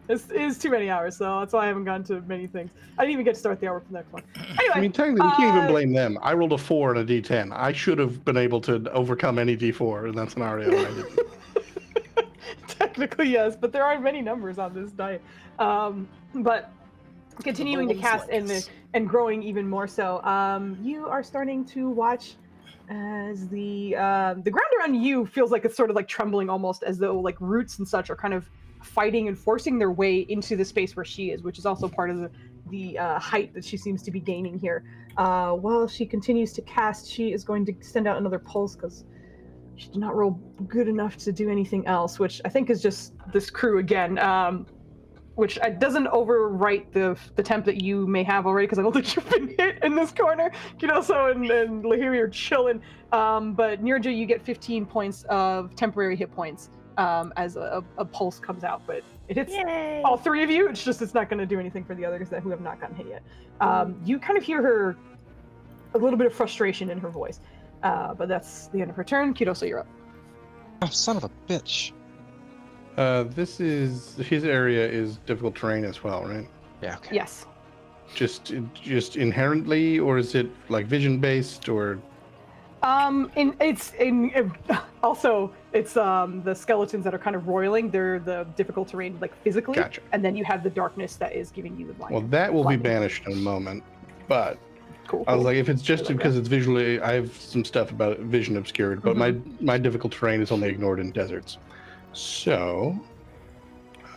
It is too many hours, so that's why I haven't gone to many things. I didn't even get to start the hour for the next one. Anyway, I mean, technically, we can't even blame them. I rolled a 4 and a D10. I should have been able to overcome any D4 in that scenario. And I didn't. technically yes, but there aren't many numbers on this diet. But continuing to cast and growing even more so, you are starting to watch as the ground around you feels like it's sort of like trembling, almost as though like roots and such are kind of fighting and forcing their way into the space where she is, which is also part of the height that she seems to be gaining here. While she continues to cast, she is going to send out another pulse because she did not roll good enough to do anything else, which I think is just this crew again, which doesn't overwrite the temp that you may have already, because I don't think you've been hit in this corner. Kidoso and Lahiri are chilling. But Nirja, you get 15 points of temporary hit points as a pulse comes out, but it hits all three of you. It's not going to do anything for the others who have not gotten hit yet. You kind of hear her, a little bit of frustration in her voice. But that's the end of her turn. Kidoso, you're up. Oh, son of a bitch. His area is difficult terrain as well, right? Yeah, okay. Yes. Just inherently, or is it like vision based, or? It's the skeletons that are kind of roiling. They're the difficult terrain, like physically. Gotcha. And then you have the darkness that is giving you the blind. Well, that will be blinding. banished in a moment, but. Cool. I was like, if it's just because it's visually, I have some stuff about vision obscured, but my difficult terrain is only ignored in deserts. So,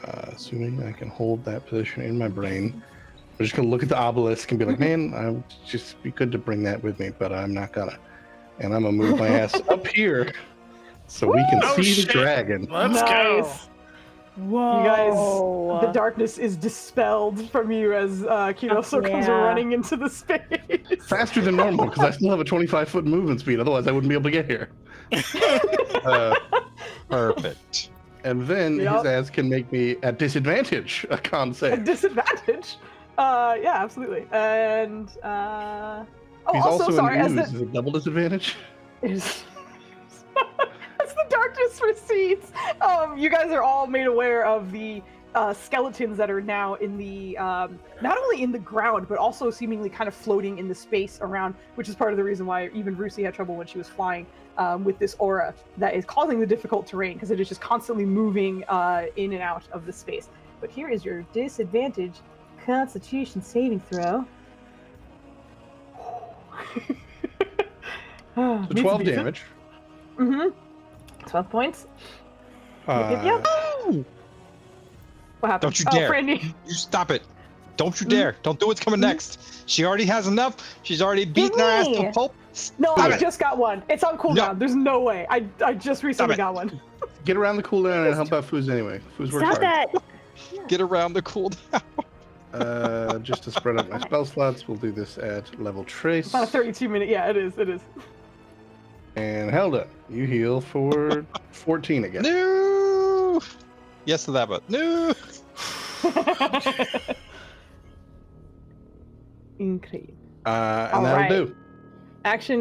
assuming I can hold that position in my brain, I'm just gonna look at the obelisk and be like, man, I would just be good to bring that with me, but I'm not gonna. And I'm gonna move my ass up here so we can Oh, see shit. the dragon. Let's go. Nice. Whoa. You guys, the darkness is dispelled from you as Kidoso comes running into the space. Faster than normal, because I still have a 25-foot movement speed. Otherwise, I wouldn't be able to get here. Perfect. And then his ass can make me at disadvantage a con A save. disadvantage? Yeah, absolutely. And He's also sorry, in ooze. Is it double disadvantage? As the darkness recedes, you guys are all made aware of the skeletons that are now in the not only in the ground but also seemingly kind of floating in the space around, which is part of the reason why even Rusi had trouble when she was flying with this aura that is causing the difficult terrain, because it is just constantly moving in and out of the space. But here is your disadvantage Constitution saving throw. So 12 damage. 12 points. Uh, What happened? Don't you dare. Brandy. You stop it. Don't you dare. Don't do what's coming next. She already has enough. She's already beaten her ass to a pulp. No, Stop I it. just got one. It's on cooldown. No. There's no way. I just recently got one. Get around the cooldown and help out Foos anyway. Foos works Stop hard. that! Get around the cooldown. Just to spread out my spell slots, we'll do this at level trace. It's on a 32-minute. Yeah, it is. It is. And Helda, you heal for 14 again. No. Yes to that, but no. Incredible. And that'll do.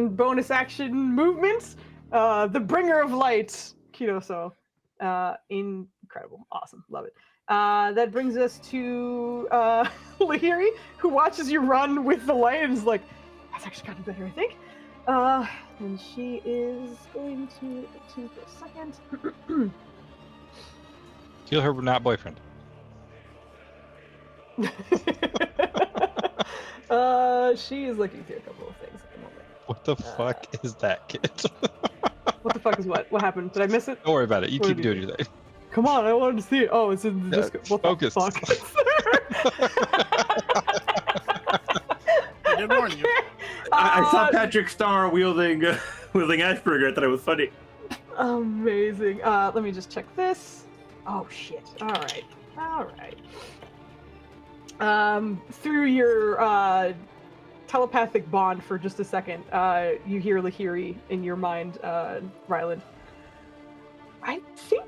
Bonus action movements. The bringer of light, Kidoso. Incredible. Awesome. Love it. That brings us to Lahiri, who watches you run with the light and is like, that's actually kind of better, I think. And she is going to take a second. Kill her not boyfriend. She is looking through a couple of things at the moment. What the fuck is that, kid? What the fuck is what? What happened? Did I miss it? Don't worry about it. You What keep did doing you your thing. Come on, I wanted to see it. Oh, it's in the Discord. What focus. the fuck? Good morning. I saw Patrick Starr wielding Asperger. I thought it was funny. Amazing. Let me just check this. Oh shit. All right. Through your telepathic bond for just a second, you hear Lahiri in your mind, Ryland. I think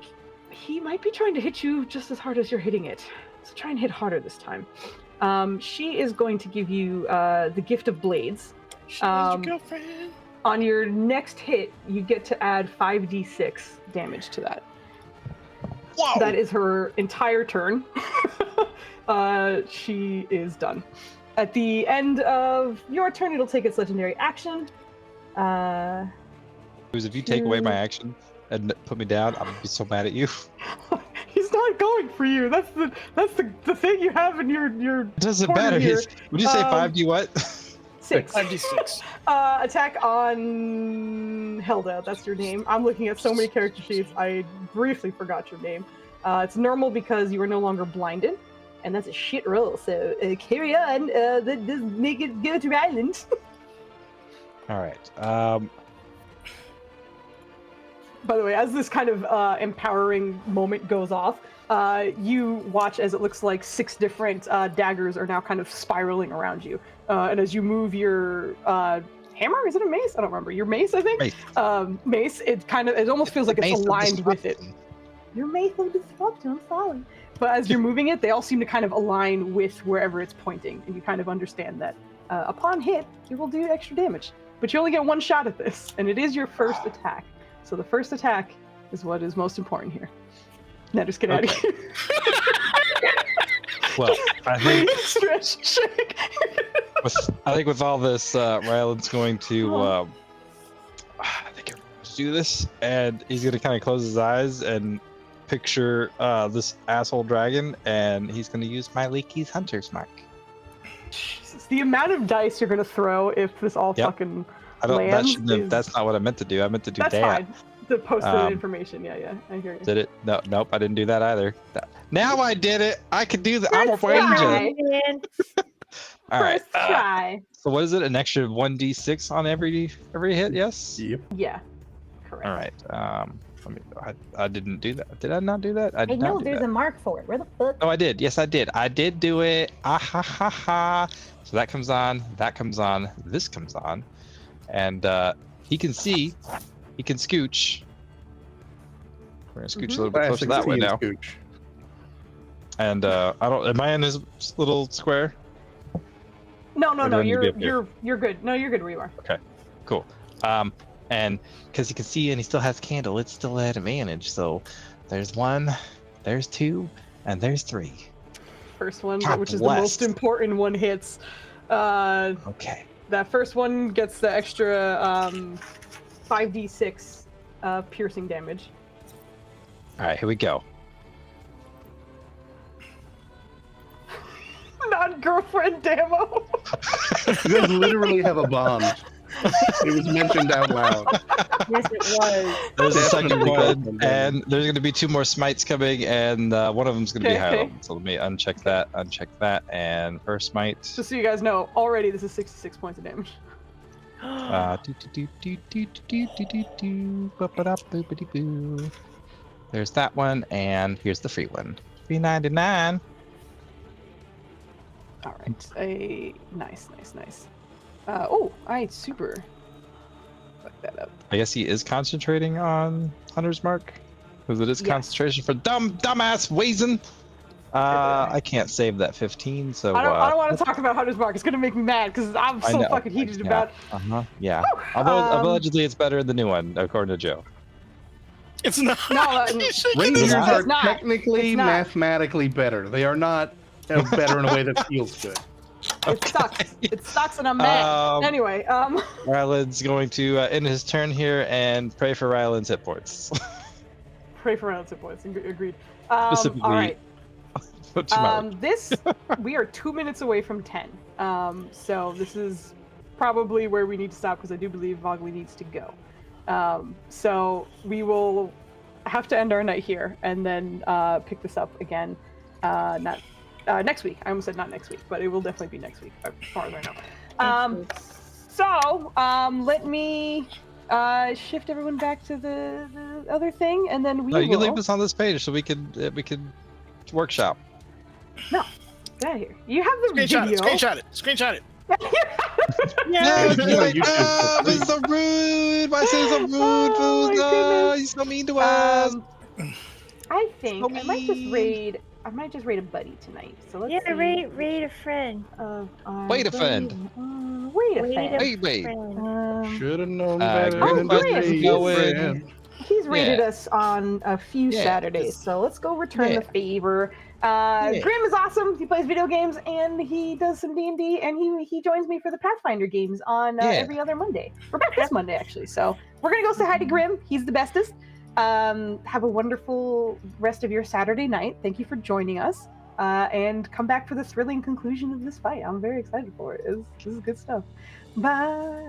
he might be trying to hit you just as hard as you're hitting it. So try and hit harder this time. She is going to give you the gift of blades. She's your girlfriend. On your next hit, you get to add 5d6 damage to that. Whoa! That is her entire turn. She is done. At the end of your turn, it'll take its legendary action. If you take away my action and put me down, I'm gonna be so mad at you. He's not going for you. That's the thing you have in your. It doesn't corner matter. here. Would you say 5d what? 6. 5d6. Attack on Helda. That's your name. I'm looking at so many character sheets. I briefly forgot your name. It's normal because you are no longer blinded, and that's a shit roll. So carry on. Just make it go to Ryland. All right. By the way, as this kind of empowering moment goes off, you watch as it looks like 6 different daggers are now kind of spiraling around you. And as you move your hammer, is it a mace? I don't remember. Your mace, I think? Mace. Mace, it almost feels like it's Mace of aligned with it. disruption. Your mace of disruption, I'm sorry. But as you're moving it, they all seem to kind of align with wherever it's pointing. And you kind of understand that upon hit, you will do extra damage. But you only get 1 shot at this, and it is your first attack. So the first attack is what is most important here. Now just get out of here. Well, I think Stretch, shake. with all this, Ryland's going to. I think everyone's do this, and he's gonna kind of close his eyes and picture this asshole dragon, and he's gonna use my Leaky's Hunter's Mark. Jesus, the amount of dice you're gonna throw if this all fucking lands. That's not what I meant to do. I meant to do that's that. fine. To post the information. Yeah, I hear you. Did it? No, nope. I didn't do that either. Now I did it. I could do that. I'm a ranger. All right. First try. So what is it? An extra 1d6 on every hit? Yes. Yep. Yeah. Correct. All right. Let me. I didn't do that. Did I not do that? I did know not do there's that. a mark for it. Where the fuck? Oh, I did. Yes, I did. I did do it. Ah ha ha ha. So that comes on. That comes on. This comes on, and he can see. He can scooch. We're gonna scooch a little bit closer that way now. Scooch. And I don't. Am I in his little square? No. do I need to be up You're good. No, you're good where you are. Okay, cool. And because he can see and he still has candle, it's still at advantage. So there's 1, there's 2, and there's 3. First one, God which is bless. the most important one, hits. Okay. That first one gets the extra 5d6 piercing damage. All right, here we go. Non-girlfriend demo. You guys literally have a bond. It was mentioned out loud. Yes, it was. There's a second Definitely one, girlfriend, and there's going to be 2 more smites coming, and one of them's going to be Okay, high okay. level. So let me uncheck that, and first smite. Just so you guys know, already this is 66 points of damage. There's that one, and here's the free one. $3.99. All right, nice. I super fucked that up. I guess he is concentrating on Hunter's Mark, because it is Yes. concentration for dumbass Wazen. I can't save that 15, so I don't want to talk about Hunter's Mark. It's gonna make me mad because I'm I so know, fucking heated yeah. about. Yeah. Whew, Although allegedly it's better than the new one, according to Joe. It's not. No, Rangers It's are not. technically, It's not. mathematically better. They are not better in a way that feels good. It sucks. It sucks, and I'm mad. Anyway, Ryland's going to end his turn here and pray for Ryland's hit points. pray for rounds of points. Agreed. Specifically, all right. What you might- This we are 2 minutes away from 10. So this is probably where we need to stop because I do believe Vogley needs to go. So we will have to end our night here and then pick this up again. Not next week. I almost said not next week, but it will definitely be next week, as far as I know. So, let me shift everyone back to the other thing, and then we No, you can will... leave this on this page so we could workshop. No, get out of here. You have the video. Screenshot it. No, it's on YouTube for free. It's so rude. Why say so rude, Oh, my Foozca? goodness. He's so mean to us. I think So I might just mean. raid. I might just raid a buddy tonight. So let's see. raid a friend. Wait a friend. Wait a Raid friend. a Wait. friend. Should have known Uh, better Grim than to Grim, raid he's- a friend. He's raided Yeah. us on a few Yeah, Saturdays, it's- so let's go return yeah. the favor. Yeah. Grim is awesome. He plays video games and he does some D&D, and he joins me for the Pathfinder games on Yeah. every other Monday. We're back this Monday actually, so we're gonna go say hi to Grim. He's the bestest. Have a wonderful rest of your Saturday night. Thank you for joining us, and come back for the thrilling conclusion of this fight. I'm very excited for it. This is good stuff. Bye.